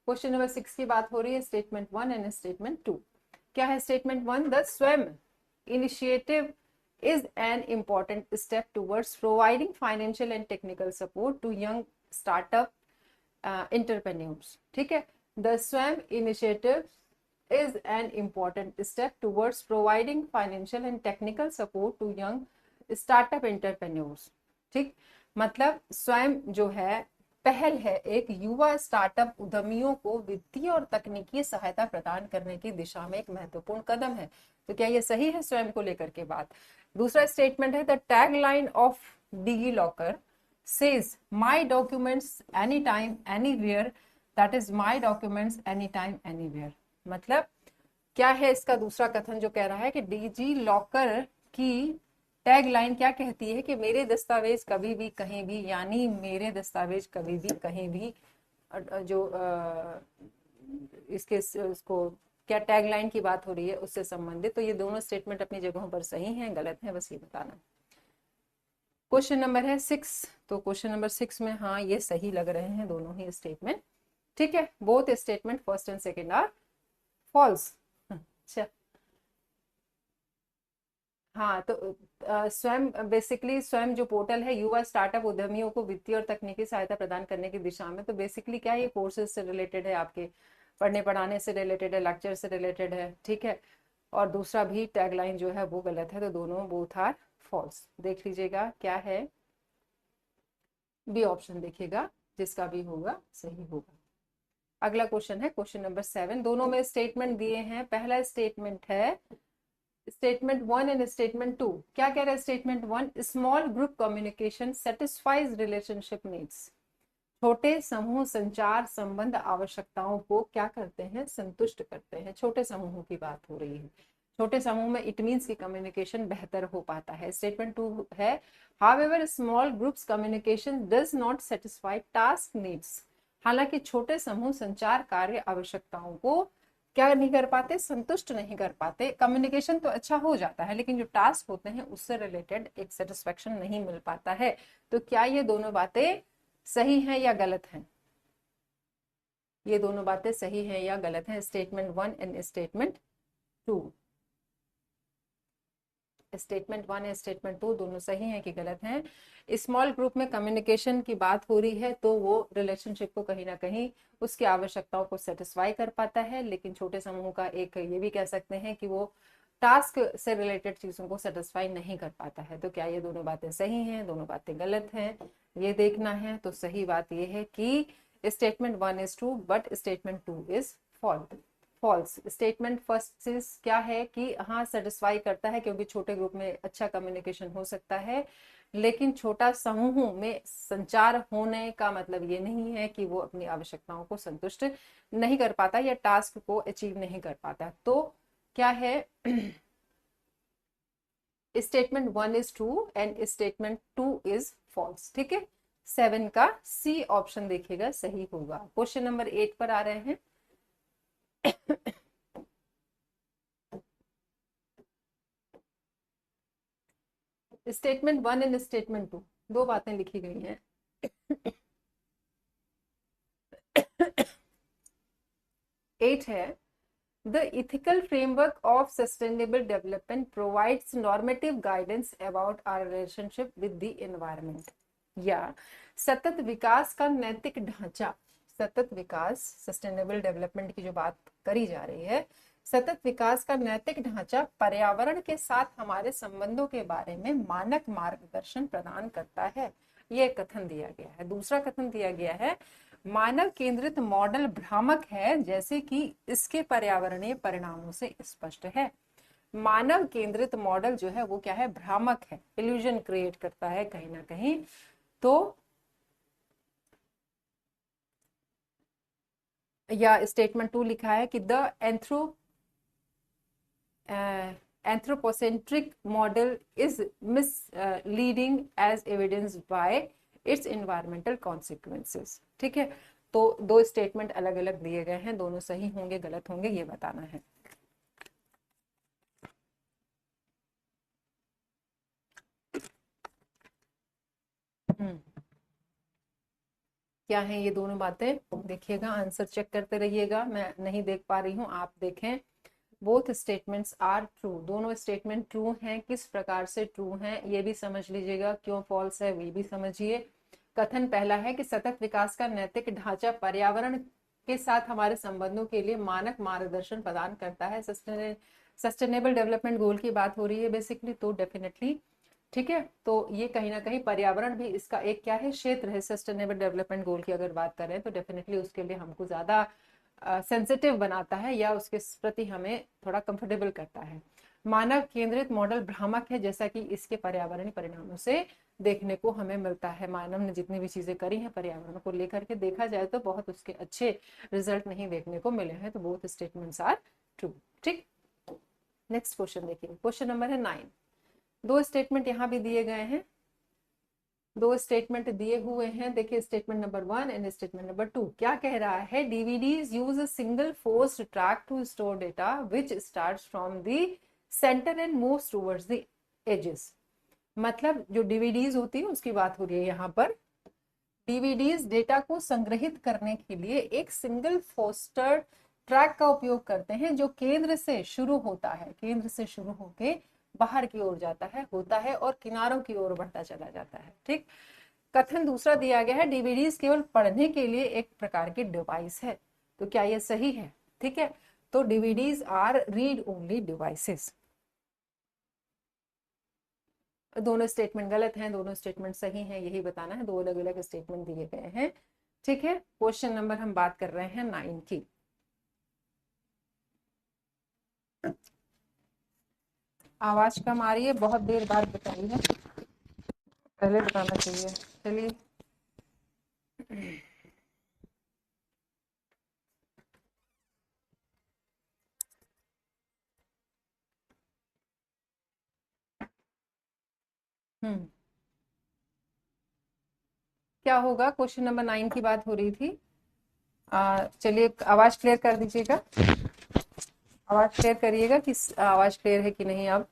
क्वेश्चन नंबर 6 की बात हो रही है स्टेटमेंट 1 एंड स्टेटमेंट 2। क्या है स्टेटमेंट 1, द स्वयं initiative is an important step towards providing financial and technical support to young startup entrepreneurs। ठीक है, the स्वयं initiative is an important step towards providing financial and technical support to young startup entrepreneurs। ठीक, मतलब स्वयं जो है पहल है एक युवा स्टार्टअप उद्यमियों को वित्तीय और तकनीकी सहायता प्रदान करने की दिशा में एक महत्वपूर्ण कदम है। तो क्या ये सही है स्वयं को लेकर के बात। दूसरा स्टेटमेंट है, the tag line of DigiLocker says my documents any time anywhere, that is my documents any time anywhere. मतलब क्या है इसका दूसरा कथन जो कह रहा है कि डिजी लॉकर की टैग लाइन क्या कहती है कि मेरे दस्तावेज कभी भी कहीं भी, यानी मेरे दस्तावेज कभी भी कहीं भी, जो इसके उसको क्या टैग लाइन की बात हो रही है उससे संबंधित। तो ये दोनों स्टेटमेंट अपनी जगहों पर सही हैं, गलत हैं, बस ये बताना। क्वेश्चन नंबर है 6, तो क्वेश्चन नंबर 6 में हाँ ये सही लग रहे हैं दोनों ही स्टेटमेंट, ठीक है। Both statement first and second are false. अच्छा हाँ, तो स्वयं बेसिकली स्वयं जो पोर्टल है युवा स्टार्टअप उद्यमियों को वित्तीय और तकनीकी सहायता प्रदान करने की दिशा में, तो बेसिकली क्या है, ये कोर्सेज से रिलेटेड है, आपके पढ़ने पढ़ाने से रिलेटेड है, लेक्चर से रिलेटेड है, ठीक है। और दूसरा भी टैगलाइन जो है वो गलत है, तो दोनों बोथ आर फॉल्स। देख लीजिएगा क्या है, बी ऑप्शन देखिएगा, जिसका भी होगा सही होगा। अगला क्वेश्चन है क्वेश्चन नंबर 7, दोनों में स्टेटमेंट दिए हैं। पहला स्टेटमेंट है स्टेटमेंट 1 एंड स्टेटमेंट 2। क्या कह रहा है statement 1, small group communication satisfies relationship needs. छोटे समूह संचार संबंध आवश्यकताओं को क्या करते हैं, संतुष्ट करते हैं। छोटे समूहों की बात हो रही है, छोटे समूह में इट मीन्स की कम्युनिकेशन बेहतर हो पाता है। स्टेटमेंट 2 है, however small groups communication does not satisfy task needs. हालांकि छोटे समूह संचार कार्य आवश्यकताओं को क्या नहीं कर पाते, संतुष्ट नहीं कर पाते। कम्युनिकेशन तो अच्छा हो जाता है, लेकिन जो टास्क होते हैं उससे रिलेटेड एक सेटिस्फेक्शन नहीं मिल पाता है। तो क्या ये दोनों बातें सही हैं या गलत हैं। ये दोनों बातें सही हैं या गलत हैं, statement 1 and statement 2। Statement 1 and statement 2 दोनों सही हैं कि गलत हैं। स्मॉल ग्रुप में कम्युनिकेशन की बात हो रही है, तो वो रिलेशनशिप को कहीं ना कहीं उसकी आवश्यकताओं को सेटिस्फाई कर पाता है, लेकिन छोटे समूह का एक ये भी कह सकते हैं कि वो टास्क से रिलेटेड चीजों को सेटिस्फाई नहीं कर पाता है। तो क्या ये दोनों बातें सही हैं, दोनों बातें गलत हैं, ये देखना है। तो सही बात ये है कि statement 1 is true but statement 2 is false. Statement first is क्या है कि हाँ सेटिस्फाई करता है, क्योंकि छोटे ग्रुप में अच्छा कम्युनिकेशन हो सकता है, लेकिन छोटा समूह में संचार होने का मतलब ये नहीं है कि वो अपनी आवश्यकताओं को संतुष्ट नहीं कर पाता या टास्क को अचीव नहीं कर पाता। तो क्या है, statement 1 is true and statement 2 is false. ठीक है, 7 का सी ऑप्शन देखिएगा सही होगा। क्वेश्चन नंबर 8 पर आ रहे हैं। स्टेटमेंट 1 एंड स्टेटमेंट 2 दो बातें लिखी गई हैं। 8 है, The ethical framework of sustainable development provides normative guidance about our relationship with the environment। या सतत विकास का नैतिक ढांचा, सतत विकास सस्टेनेबल डेवलपमेंट की जो बात करी जा रही है, सतत विकास का नैतिक ढांचा पर्यावरण के साथ हमारे संबंधों के बारे में मानक मार्गदर्शन प्रदान करता है। ये कथन दिया गया है। दूसरा कथन दिया गया है, मानव केंद्रित मॉडल भ्रामक है जैसे कि इसके पर्यावरणीय परिणामों से स्पष्ट है। मानव केंद्रित मॉडल जो है वो क्या है, भ्रामक है, इल्यूजन क्रिएट करता है कहीं ना कहीं। तो या स्टेटमेंट 2 लिखा है कि the anthropocentric model is misleading as evidenced by its environmental consequences। ठीक है, तो दो स्टेटमेंट अलग अलग दिए गए हैं, दोनों सही होंगे गलत होंगे ये बताना है। क्या है ये दोनों बातें, देखिएगा, आंसर चेक करते रहिएगा, मैं नहीं देख पा रही हूँ, आप देखें। बोथ स्टेटमेंट्स आर ट्रू, दोनों स्टेटमेंट ट्रू हैं। किस प्रकार से ट्रू हैं ये भी समझ लीजिएगा, क्यों फॉल्स है ये भी समझिए। कथन पहला है कि सतत विकास का नैतिक ढांचा पर्यावरण के साथ हमारे संबंधों के लिए मानक मार्गदर्शन प्रदान करता है। सस्टेनेबल डेवलपमेंट गोल की बात हो रही है बेसिकली, तो डेफिनेटली ठीक है। तो ये कहीं ना कहीं पर्यावरण भी इसका एक क्या है, क्षेत्र है। सस्टेनेबल डेवलपमेंट गोल की अगर बात करें तो डेफिनेटली उसके लिए हमको ज्यादा सेंसिटिव बनाता है या उसके प्रति हमें थोड़ा कंफर्टेबल करता है। मानव केंद्रित मॉडल भ्रामक है जैसा कि इसके पर्यावरणीय परिणामों से देखने को हमें मिलता है। मानव ने जितनी भी चीजें करी हैं पर्यावरण को लेकर के, देखा जाए तो बहुत उसके अच्छे रिजल्ट नहीं देखने को मिले हैं। तो बोथ स्टेटमेंट्स आर ट्रू। ठीक, नेक्स्ट क्वेश्चन देखिए, क्वेश्चन नंबर है 9। दो स्टेटमेंट यहाँ भी दिए गए हैं, दो स्टेटमेंट दिए हुए हैं। देखिए statement number 1 and statement number 2 क्या कह रहा है, DVDs use a single forced track to store data which starts from the centre and moves towards the edges. मतलब जो डीवीडीज होती है उसकी बात हो रही है यहाँ पर। डीवीडीज डेटा को संग्रहित करने के लिए एक सिंगल फोस्टर ट्रैक का उपयोग करते हैं जो केंद्र से शुरू होता है, केंद्र से शुरू होके बाहर की ओर जाता है, होता है और किनारों की ओर बढ़ता चला जाता है। ठीक, कथन दूसरा दिया गया है, डीवीडीज केवल पढ़ने के लिए एक प्रकार की डिवाइस है। तो क्या ये सही है? ठीक है, तो DVDs are read only devices. दोनों स्टेटमेंट गलत हैं, दोनों स्टेटमेंट सही हैं, यही बताना है। दो अलग अलग स्टेटमेंट दिए गए हैं। ठीक है, क्वेश्चन नंबर हम बात कर रहे हैं 9 की। आवाज कम आ रही है, बहुत देर बाद बताई है, पहले बताना चाहिए। चलिए क्या होगा, क्वेश्चन नंबर 9 की बात हो रही थी। चलिए आवाज क्लियर कर दीजिएगा, आवाज क्लियर करिएगा कि आवाज क्लियर है कि नहीं। अब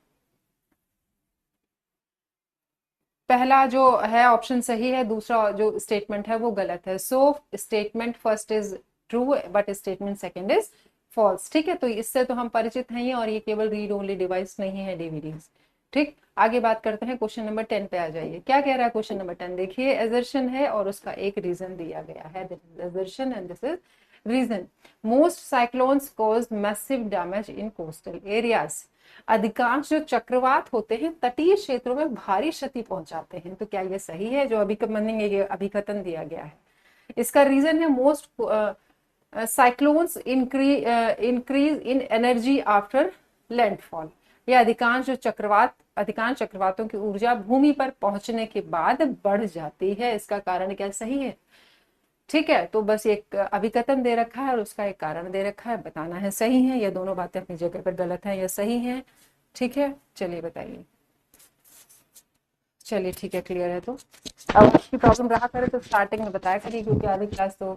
पहला जो है ऑप्शन सही है, दूसरा जो स्टेटमेंट है वो गलत है। So statement first is true but statement second is false. ठीक है, तो इससे तो हम परिचित हैं ही, और ये केवल रीड ओनली डिवाइस नहीं है डीवीडीज। ठीक, आगे बात करते हैं, क्वेश्चन नंबर 10 पे आ जाइए। क्या कह रहा है क्वेश्चन नंबर 10, देखिए एजर्शन है और उसका एक रीजन दिया गया है। Assertion and this is reason. Most cyclones cause massive damage in coastal areas. अधिकांश जो चक्रवात होते हैं तटीय क्षेत्रों में भारी क्षति पहुंचाते हैं। तो क्या ये सही है? जो अभिकथन दिया गया है, इसका रीजन है most cyclones increase in energy after landfall. ये अधिकांश चक्रवातों की ऊर्जा भूमि पर पहुंचने के बाद बढ़ जाती है। इसका कारण क्या सही है? ठीक है, तो बस एक अभिकथन दे रखा है और उसका एक कारण दे रखा है, बताना है सही है या दोनों बातें अपनी जगह पर गलत है या सही है। ठीक है, चलिए बताइए। चलिए ठीक है, क्लियर है। तो अब आपकी प्रॉब्लम रहा करे तो स्टार्टिंग में बताया करिए, क्योंकि आधी क्लास तो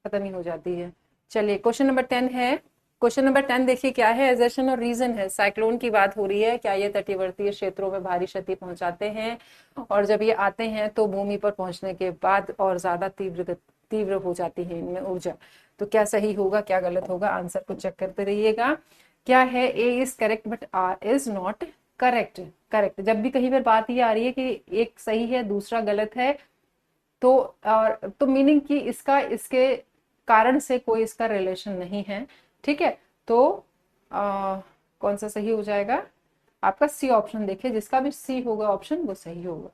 खत्म ही हो जाती है। चलिए क्वेश्चन नंबर 10 है। क्वेश्चन नंबर 10 देखिए क्या है, एजर्शन और रीजन है। साइक्लोन की बात हो रही है, क्या ये तटीवर्तीय क्षेत्रों में भारी क्षति पहुंचाते हैं, और जब ये आते हैं तो भूमि पर पहुंचने के बाद और ज्यादा तीव्र हो जाती है इनमें ऊर्जा। तो क्या सही होगा क्या गलत होगा, आंसर को चेक करते रहिएगा। क्या है, A is correct but R is not correct. Correct, जब भी कहीं पर बात ये आ रही है कि एक सही है दूसरा गलत है, तो मीनिंग कि इसका इसके कारण से कोई इसका रिलेशन नहीं है। ठीक है, तो कौन सा सही हो जाएगा? आपका सी ऑप्शन देखिए, जिसका भी सी होगा ऑप्शन वो सही होगा।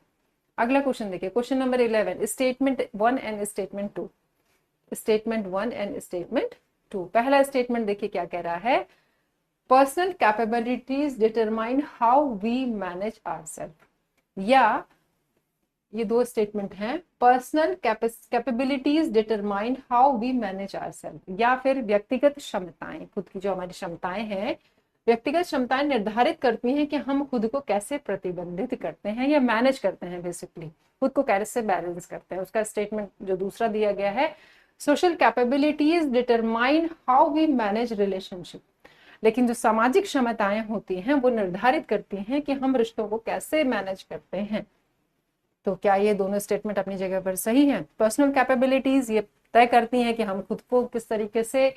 अगला क्वेश्चन देखिए, question number 11, statement 1 and statement 2। Statement 1 and statement 2। पहला स्टेटमेंट देखिए क्या कह रहा है, personal capabilities determine how we manage ourself. या ये दो स्टेटमेंट हैं, personal capabilities determine how we manage ourself, या फिर व्यक्तिगत क्षमताएं, खुद की जो हमारी क्षमताएं हैं, व्यक्तिगत क्षमताएं निर्धारित करती हैं कि हम खुद को कैसे प्रतिबंधित करते हैं या मैनेज करते हैं, बेसिकली खुद को कैसे बैलेंस करते हैं। उसका स्टेटमेंट जो दूसरा दिया गया है, social capabilities determine how we manage relationship. लेकिन जो सामाजिक क्षमताएं होती हैं वो निर्धारित करती हैं कि हम रिश्तों को कैसे मैनेज करते हैं। तो क्या ये दोनों स्टेटमेंट अपनी जगह पर सही हैं? पर्सनल कैपेबिलिटीज ये तय करती हैं कि हम खुद को किस तरीके से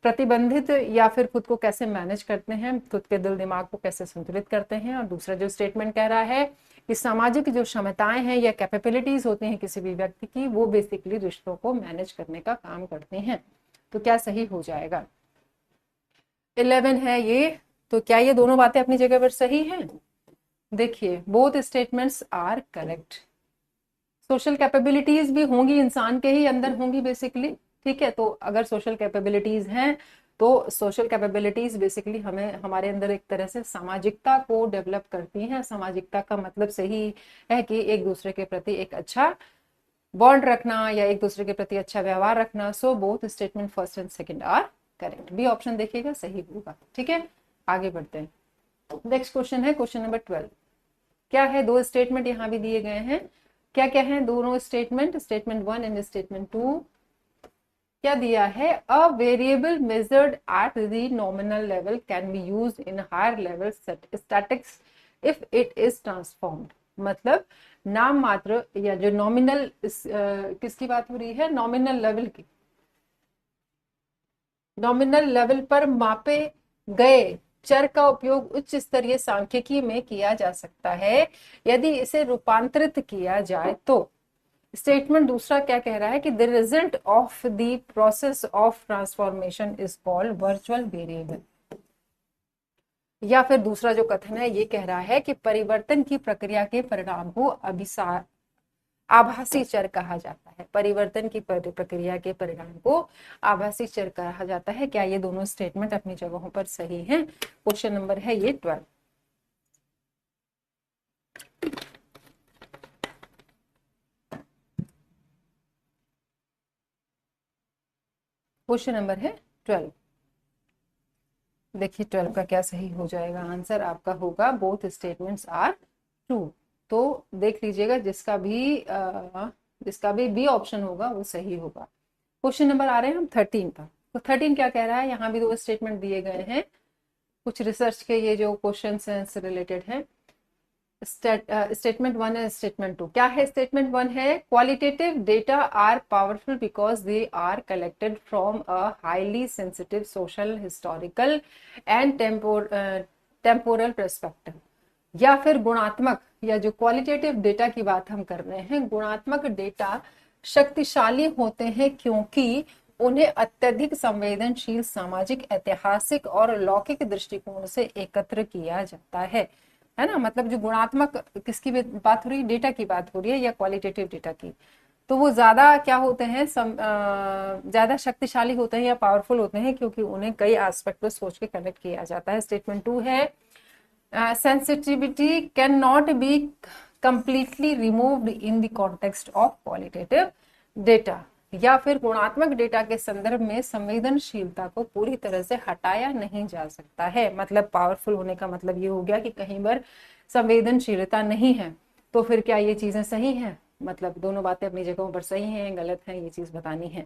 प्रतिबंधित या फिर खुद को कैसे मैनेज करते हैं, खुद के दिल दिमाग को कैसे संतुलित करते हैं। और दूसरा जो स्टेटमेंट कह रहा है कि सामाजिक जो क्षमताएं हैं या कैपेबिलिटीज होती हैं किसी भी व्यक्ति की, वो बेसिकली रिश्तों को मैनेज करने का काम करती हैं। तो क्या सही हो जाएगा? 11 है ये। तो क्या ये दोनों बातें अपनी जगह पर सही हैं? देखिए, both statements are correct. Social capabilities भी होंगी, इंसान के ही अंदर होंगी बेसिकली। ठीक है, तो अगर सोशल कैपेबिलिटीज हैं तो सोशल कैपेबिलिटीज बेसिकली हमें हमारे अंदर एक तरह से सामाजिकता को डेवलप करती हैं। सामाजिकता का मतलब सही है कि एक दूसरे के प्रति एक अच्छा बॉन्ड रखना या एक दूसरे के प्रति अच्छा व्यवहार रखना। So both statement first and second are correct. B option देखिएगा सही होगा। ठीक है, आगे बढ़ते हैं। नेक्स्ट क्वेश्चन है क्वेश्चन नंबर 12। क्या है, दो स्टेटमेंट यहाँ भी दिए गए हैं। क्या क्या है दोनों स्टेटमेंट? Statement 1 and statement 2। क्या दिया है, a variable measured at the nominal level can be used in higher level statics if it is transformed. मतलब नाम मात्र या जो नॉमिनल, किसकी बात हो रही है? नॉमिनल लेवल की। नॉमिनल लेवल पर मापे गए चर का उपयोग उच्च स्तरीय सांख्यिकी में किया जा सकता है यदि इसे रूपांतरित किया जाए तो। स्टेटमेंट दूसरा क्या कह रहा है कि the result of the process of transformation is called virtual variable. या फिर दूसरा जो कथन है ये कह रहा है कि परिवर्तन की प्रक्रिया के परिणाम को आभासी चर कहा जाता है। परिवर्तन की प्रक्रिया के परिणाम को आभासी चर कहा जाता है। क्या ये दोनों स्टेटमेंट अपनी जगहों पर सही हैं? क्वेश्चन नंबर है ये 12। क्वेश्चन नंबर है 12। देखिए 12 का क्या सही हो जाएगा आंसर? आपका होगा बोथ स्टेटमेंट्स आर ट्रू। तो देख लीजिएगा, जिसका भी बी ऑप्शन होगा वो सही होगा। क्वेश्चन नंबर आ रहे हैं हम 13 पर। तो 13 क्या कह रहा है, यहाँ भी दो स्टेटमेंट दिए गए हैं, कुछ रिसर्च के ये जो क्वेश्चन हैं से रिलेटेड है। स्टेटमेंट 1 है स्टेटमेंट 2। क्या है? स्टेटमेंट 1 है qualitative data are powerful because they are collected from a highly sensitive social, historical and temporal perspective. या फिर गुणात्मक या जो क्वालिटेटिव डेटा की बात हम कर रहे हैं, गुणात्मक डेटा शक्तिशाली होते हैं क्योंकि उन्हें अत्यधिक संवेदनशील, सामाजिक, ऐतिहासिक और लौकिक दृष्टिकोण से एकत्र किया जाता है ना। मतलब जो गुणात्मक किसकी बात हो रही है, डेटा की बात हो रही है या क्वालिटेटिव डेटा की, तो वो ज्यादा क्या होते हैं, ज्यादा शक्तिशाली होते हैं या पावरफुल होते हैं, क्योंकि उन्हें कई एस्पेक्ट पर सोच के कनेक्ट किया जाता है। स्टेटमेंट 2 है, sensitivity can not be completely removed in the context of qualitative data, या फिर गुणात्मक डेटा के संदर्भ में संवेदनशीलता को पूरी तरह से हटाया नहीं जा सकता है। मतलब पावरफुल होने का मतलब ये हो गया कि कहीं पर संवेदनशीलता नहीं है तो फिर क्या ये चीजें सही हैं? मतलब दोनों बातें अपनी जगहों पर सही हैं, गलत हैं, ये चीज बतानी है।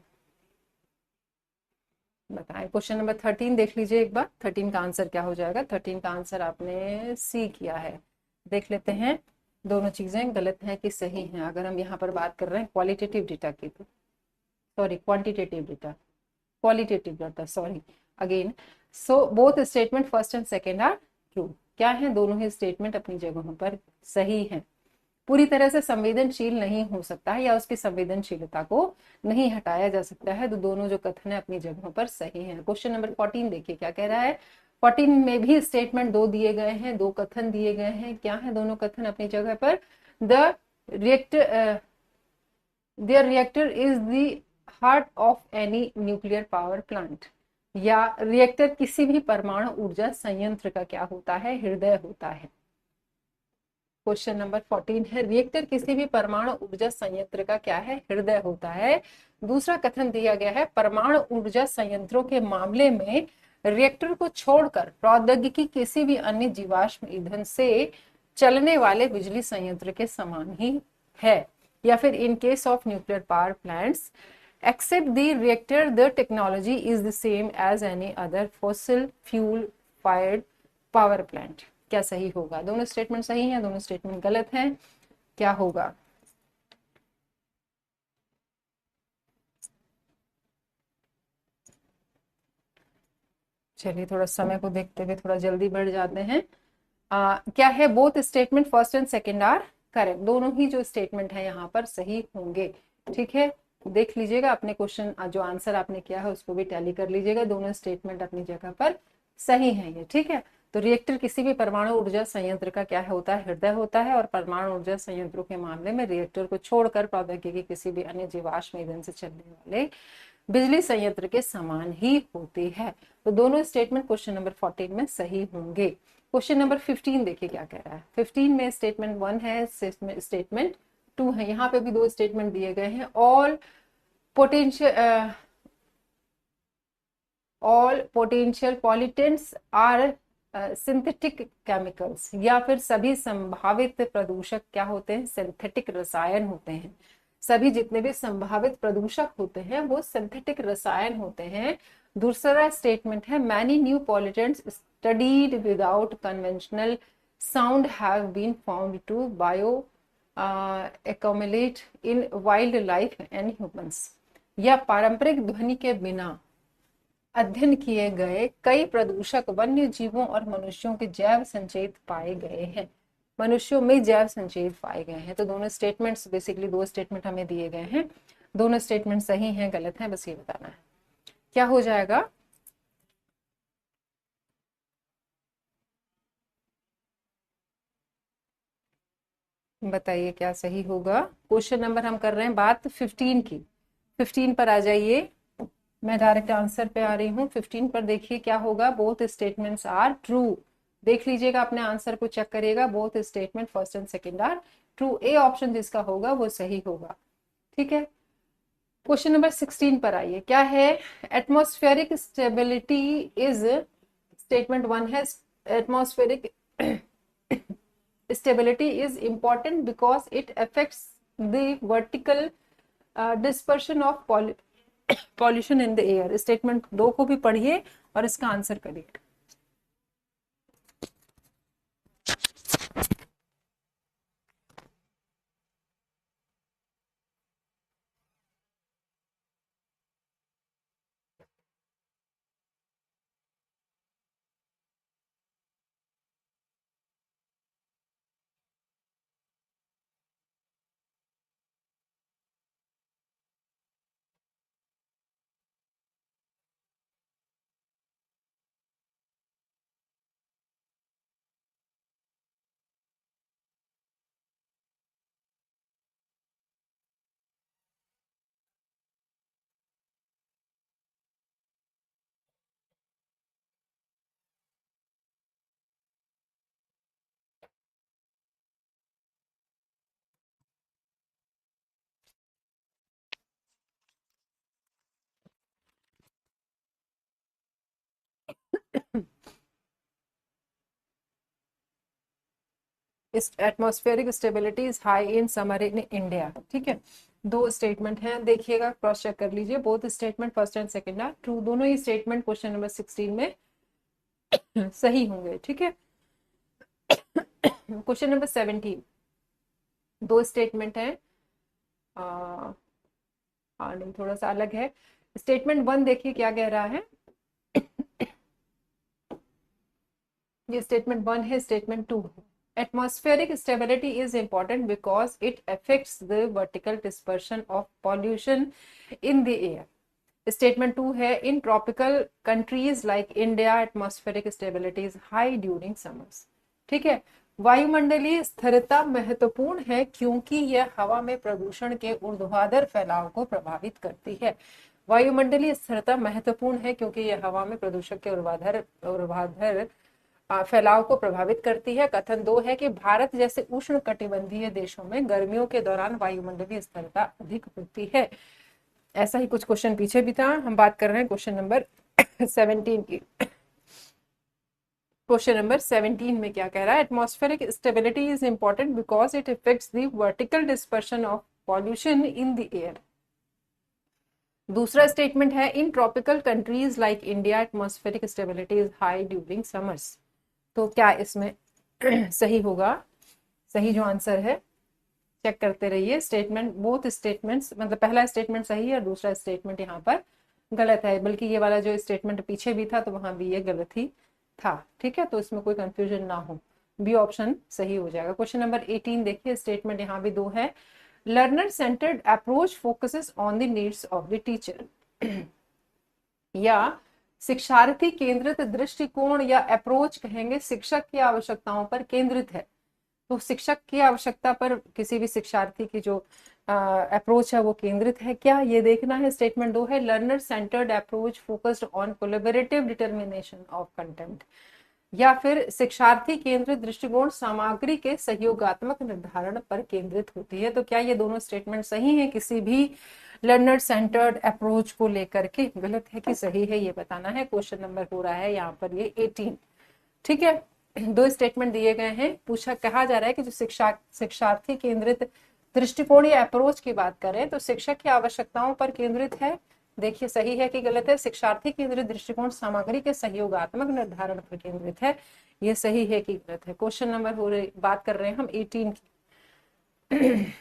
बताएं। क्वेश्चन नंबर 13 देख लीजिए एक बार। 13 का आंसर क्या हो जाएगा? 13 का आंसर आपने सी किया है। देख लेते हैं दोनों चीजें गलत हैं कि सही हैं। अगर हम यहाँ पर बात कर रहे हैं क्वालिटेटिव डेटा की, तो sorry quantitative data, qualitative data, sorry again. So both statement first and second are true. क्या है? दोनों ही स्टेटमेंट अपनी जगहों पर सही है। पूरी तरह से संवेदनशील नहीं हो सकता है या उसकी संवेदनशीलता को नहीं हटाया जा सकता है, तो दोनों जो कथन है अपनी जगहों पर सही है। क्वेश्चन नंबर 14 देखिए क्या कह रहा है। 14 में भी स्टेटमेंट दो दिए गए हैं, दो कथन दिए गए हैं। क्या है दोनों कथन अपनी जगह पर? The reactor there reactor is the heart of any nuclear power plant, या रिएक्टर किसी भी परमाणु ऊर्जा संयंत्र का क्या होता है? हृदय होता है। क्वेश्चन नंबर 14 है, रिएक्टर किसी भी परमाणु ऊर्जा संयंत्र का क्या है? हृदय होता है। दूसरा कथन दिया गया है, परमाणु ऊर्जा संयंत्रों के मामले में रिएक्टर को छोड़कर प्रौद्योगिकी किसी भी अन्य जीवाश्म ईंधन से चलने वाले बिजली संयंत्र के समान ही है। या फिर in case of nuclear power plants except the reactor the technology is the same as any other fossil fuel fired power plant। क्या सही होगा? दोनों स्टेटमेंट सही हैं, दोनों स्टेटमेंट गलत हैं। क्या होगा? चलिए थोड़ा समय को देखते हुए थोड़ा जल्दी बढ़ जाते हैं। क्या है? Both statement first and second are correct. दोनों ही जो स्टेटमेंट है यहाँ पर सही होंगे। ठीक है, देख लीजिएगा अपने क्वेश्चन, जो आंसर आपने किया है उसको भी टैली कर लीजिएगा। दोनों स्टेटमेंट अपनी जगह पर सही है ये। ठीक है, तो रिएक्टर किसी भी परमाणु ऊर्जा संयंत्र का क्या होता है? हृदय होता है। और परमाणु ऊर्जा संयंत्रों के मामले में रिएक्टर को छोड़कर प्रौद्योगिकी किसी भी अन्य जीवाश्म ईंधन से चलने वाले बिजली संयंत्र के समान ही होती है। तो दोनों स्टेटमेंट क्वेश्चन नंबर 14 में सही होंगे। क्वेश्चन नंबर 15 देखिए क्या कह रहा है। 15 में स्टेटमेंट 1 है, स्टेटमेंट 2 है। यहाँ पे भी दो स्टेटमेंट दिए गए हैं। All potential pollutants are synthetic chemicals, या फिर सभी संभावित प्रदूषक क्या होते हैं? सिंथेटिक रसायन होते हैं। सभी जितने भी संभावित प्रदूषक होते हैं वो सिंथेटिक रसायन होते हैं। दूसरा स्टेटमेंट है, many new pollutants studied without conventional sound have been found to bio accumulate in wildlife and humans, या पारंपरिक ध्वनि के बिना अध्ययन किए गए कई प्रदूषक वन्य जीवों और मनुष्यों के जैव संचयित पाए गए हैं। मनुष्यों में जैव संचयित पाए गए हैं। तो दोनों स्टेटमेंट्स, बेसिकली दो स्टेटमेंट हमें दिए गए हैं। दोनों स्टेटमेंट सही हैं, गलत हैं, बस ये बताना है। क्या हो जाएगा? बताइए क्या सही होगा। क्वेश्चन नंबर हम कर रहे हैं बात 15 की। 15 पर आ जाइए। मैं डायरेक्ट आंसर पे आ रही हूँ। 15 पर देखिए क्या होगा। Both statements are true. देख लीजिएगा अपने आंसर को, चेक करिएगा। Both statement first and second are true. A option जिसका होगा वो सही होगा। ठीक है, क्वेश्चन नंबर 16 पर आइए। क्या है? एटमॉस्फेरिक स्टेबिलिटी इज, स्टेटमेंट 1 है, atmospheric stability is important because it affects the vertical dispersion of pollution in the air। Statement 2 को भी पढ़िए और इसका आंसर करिए। Atmospheric stability is high in summer in India. ठीक है, दो स्टेटमेंट हैं, देखिएगा, क्रॉस चेक कर लीजिए, both statement first and second are true, दोनों ही स्टेटमेंट क्वेश्चन नंबर 16 में सही होंगे। ठीक है, क्वेश्चन नंबर 17, दो स्टेटमेंट है, हाँ नहीं थोड़ा सा अलग है। स्टेटमेंट 1 देखिए क्या कह रहा है, ये स्टेटमेंट 1 है। Statement 2, atmospheric stability is important because it affects the vertical dispersion of pollution in the air. Statement 2 है, in tropical countries like India atmospheric stability is high during summers। ठीक है, वायुमंडलीय स्थिरता महत्वपूर्ण है क्योंकि यह हवा में प्रदूषण के ऊर्ध्वाधर फैलाव को प्रभावित करती है। वायुमंडलीय स्थिरता महत्वपूर्ण है क्योंकि यह हवा में प्रदूषण के ऊर्ध्वाधर फैलाव को प्रभावित करती है। कथन 2 है कि भारत जैसे उष्ण कटिबंधीय देशों में गर्मियों के दौरान वायुमंडलीय स्थिरता अधिक होती है। ऐसा ही कुछ क्वेश्चन पीछे भी था। हम बात कर रहे हैं क्वेश्चन नंबर 17 की। क्वेश्चन नंबर 17 में क्या कह रहा है, atmospheric stability is important because it effects the vertical dispersion of pollution in the air. दूसरा स्टेटमेंट है, in tropical countries like India atmospheric stability is high during summers. तो क्या इसमें सही होगा? सही जो आंसर है, चेक करते रहिए। स्टेटमेंट, बोथ स्टेटमेंट्स, मतलब पहला स्टेटमेंट सही है और दूसरा स्टेटमेंट यहाँ पर गलत है, बल्कि ये वाला जो स्टेटमेंट पीछे भी था तो वहां भी ये गलत ही था। ठीक है, तो इसमें कोई कंफ्यूजन ना हो, बी ऑप्शन सही हो जाएगा। क्वेश्चन नंबर 18 देखिए, स्टेटमेंट यहाँ भी दो है। Learner centred approach focuses on the needs of the teacher, या शिक्षार्थी केंद्रित दृष्टिकोण या अप्रोच कहेंगे शिक्षक की आवश्यकताओं पर केंद्रित है। तो शिक्षक की आवश्यकता पर किसी भी शिक्षार्थी की जो अप्रोच है वो केंद्रित है क्या, ये देखना है। स्टेटमेंट 2 है, learner centred approach focused on collaborative determination of content, या फिर शिक्षार्थी केंद्रित दृष्टिकोण सामग्री के सहयोगात्मक निर्धारण पर केंद्रित होती है। तो क्या ये दोनों स्टेटमेंट सही है किसी भी लर्नर सेंटर्ड अप्रोच को लेकर के? गलत है कि सही है, ये बताना है। क्वेश्चन नंबर हो रहा है यहाँ पर ये 18। ठीक है, दो स्टेटमेंट दिए गए हैं, पूछा, कहा जा रहा है कि जो शिक्षार्थी केंद्रित दृष्टिकोण या अप्रोच की बात करें तो शिक्षक की आवश्यकताओं पर केंद्रित है। देखिए सही है कि गलत है। शिक्षार्थी केंद्रित दृष्टिकोण सामग्री के सहयोगात्मक निर्धारण पर केंद्रित है, ये सही है कि गलत है। क्वेश्चन नंबर हो रही, बात कर रहे हैं हम 18 की।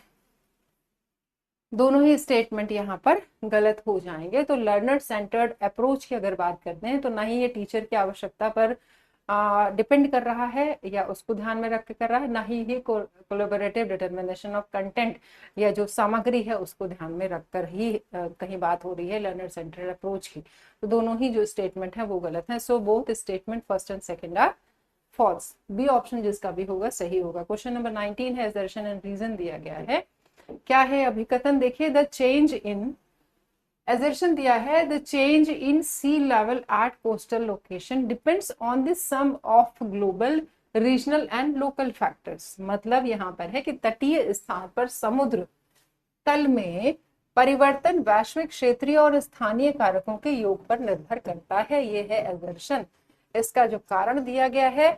दोनों ही स्टेटमेंट यहाँ पर गलत हो जाएंगे। तो लर्नर सेंटर्ड अप्रोच की अगर बात करते हैं तो ना ही ये टीचर की आवश्यकता पर डिपेंड कर रहा है या उसको ध्यान में रख के कर रहा है, ना ही ये कोलैबोरेटिव डिटरमिनेशन ऑफ कंटेंट या जो सामग्री है उसको ध्यान में रखकर ही कहीं बात हो रही है लर्नर सेंटर्ड अप्रोच की। तो दोनों ही जो स्टेटमेंट है वो गलत है। So both statement first and second are false, B option जिसका भी होगा सही होगा। क्वेश्चन नंबर 19 है, असर्शन एंड रीजन दिया गया है। क्या है अभिकथन? देखिए, द चेंज इन, assertion दिया है, the change in sea level at coastal location depends on the sum of global, regional and local factors। मतलब यहाँ पर है कि तटीय स्थान पर समुद्र तल में परिवर्तन वैश्विक, क्षेत्रीय और स्थानीय कारकों के योग पर निर्भर करता है। ये है assertion। इसका जो कारण दिया गया है,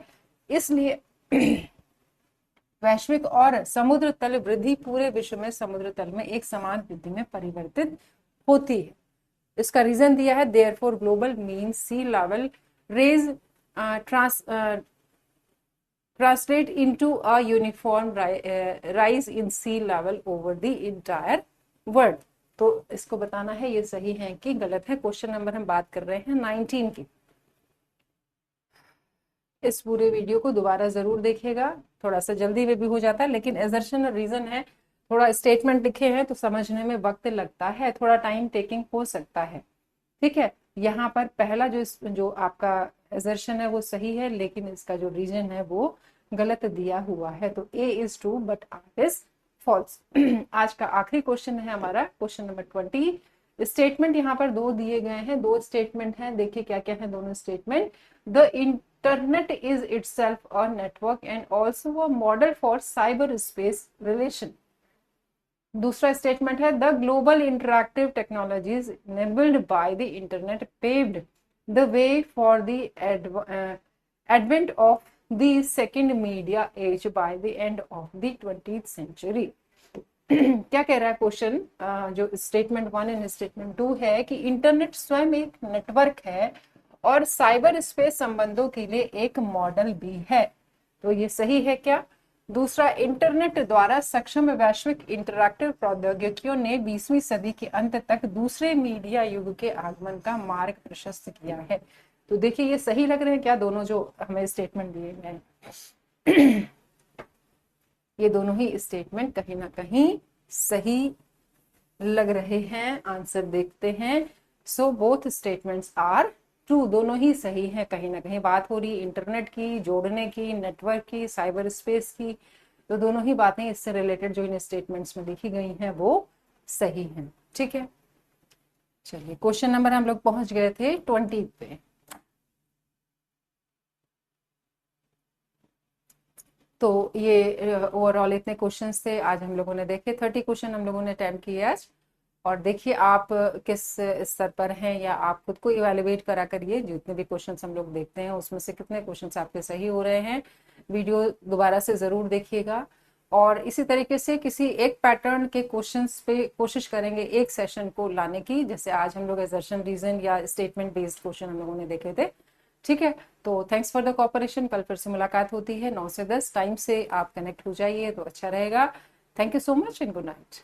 इसलिए वैश्विक और समुद्र तल वृद्धि पूरे विश्व में समुद्र तल में एक समान वृद्धि में परिवर्तित होती है। इसका रीजन दिया है, therefore global mean sea level raise translate into a uniform rise in sea level over the entire world. तो इसको बताना है ये सही है कि गलत है। क्वेश्चन नंबर हम बात कर रहे हैं 19 की। इस पूरे वीडियो को दोबारा जरूर देखिएगा, थोड़ा सा जल्दी में भी हो जाता है, लेकिन एजर्शन और रीजन है, थोड़ा स्टेटमेंट लिखे हैं तो समझने में वक्त लगता है, थोड़ा टाइम टेकिंग हो सकता है। ठीक है, यहाँ पर पहला जो आपका एजर्शन है वो सही है, लेकिन इसका जो रीजन है वो गलत दिया हुआ है। तो A is true but R is false. आज का आखिरी क्वेश्चन है हमारा, क्वेश्चन नंबर 20। स्टेटमेंट यहाँ पर दो दिए गए हैं, दो स्टेटमेंट हैं, देखिए क्या क्या है दोनों statement. The internet is itself a network and also a model for cyber space relation. दूसरा स्टेटमेंट है, the global interactive technologies enabled by the internet paved the way for the advent of the second media age by the end of the 20th century। क्या कह रहा है question, जो statement 1 and statement 2 है कि internet स्वयं एक network है और साइबर स्पेस संबंधों के लिए एक मॉडल भी है। तो ये सही है क्या? दूसरा, इंटरनेट द्वारा सक्षम वैश्विक इंटरैक्टिव प्रौद्योगिकियों ने 20वीं सदी के अंत तक दूसरे मीडिया युग के आगमन का मार्ग प्रशस्त किया है। तो देखिए ये सही लग रहे हैं क्या दोनों जो हमें स्टेटमेंट दिए गए? ये दोनों ही स्टेटमेंट कहीं ना कहीं सही लग रहे हैं। आंसर देखते हैं। So both statements are true, दोनों ही सही है। कहीं ना कहीं बात हो रही है इंटरनेट की, जोड़ने की, नेटवर्क की, साइबर स्पेस की, तो दोनों ही बातें इससे रिलेटेड जो इन स्टेटमेंट्स में लिखी गई हैं वो सही हैं। ठीक है, चलिए क्वेश्चन नंबर हम लोग पहुंच गए थे 20 पे। तो ये ओवरऑल इतने क्वेश्चंस थे आज हम लोगों ने देखे। 30 क्वेश्चन हम लोगों ने अटेम्प्ट किए आज। और देखिए आप किस स्तर पर हैं, या आप खुद को इवेलुएट करा करिए। जितने भी क्वेश्चंस हम लोग देखते हैं उसमें से कितने क्वेश्चंस आपके सही हो रहे हैं। वीडियो दोबारा से जरूर देखिएगा और इसी तरीके से किसी एक पैटर्न के क्वेश्चंस पे कोशिश करेंगे एक सेशन को लाने की। जैसे आज हम लोग असर्शन रीजन या स्टेटमेंट बेस्ड क्वेश्चन हम लोगों ने देखे थे। ठीक है, तो थैंक्स फॉर द कोऑपरेशन। कल फिर से मुलाकात होती है 9 से 10 टाइम से आप कनेक्ट हो जाइए तो अच्छा रहेगा। Thank you so much and good night.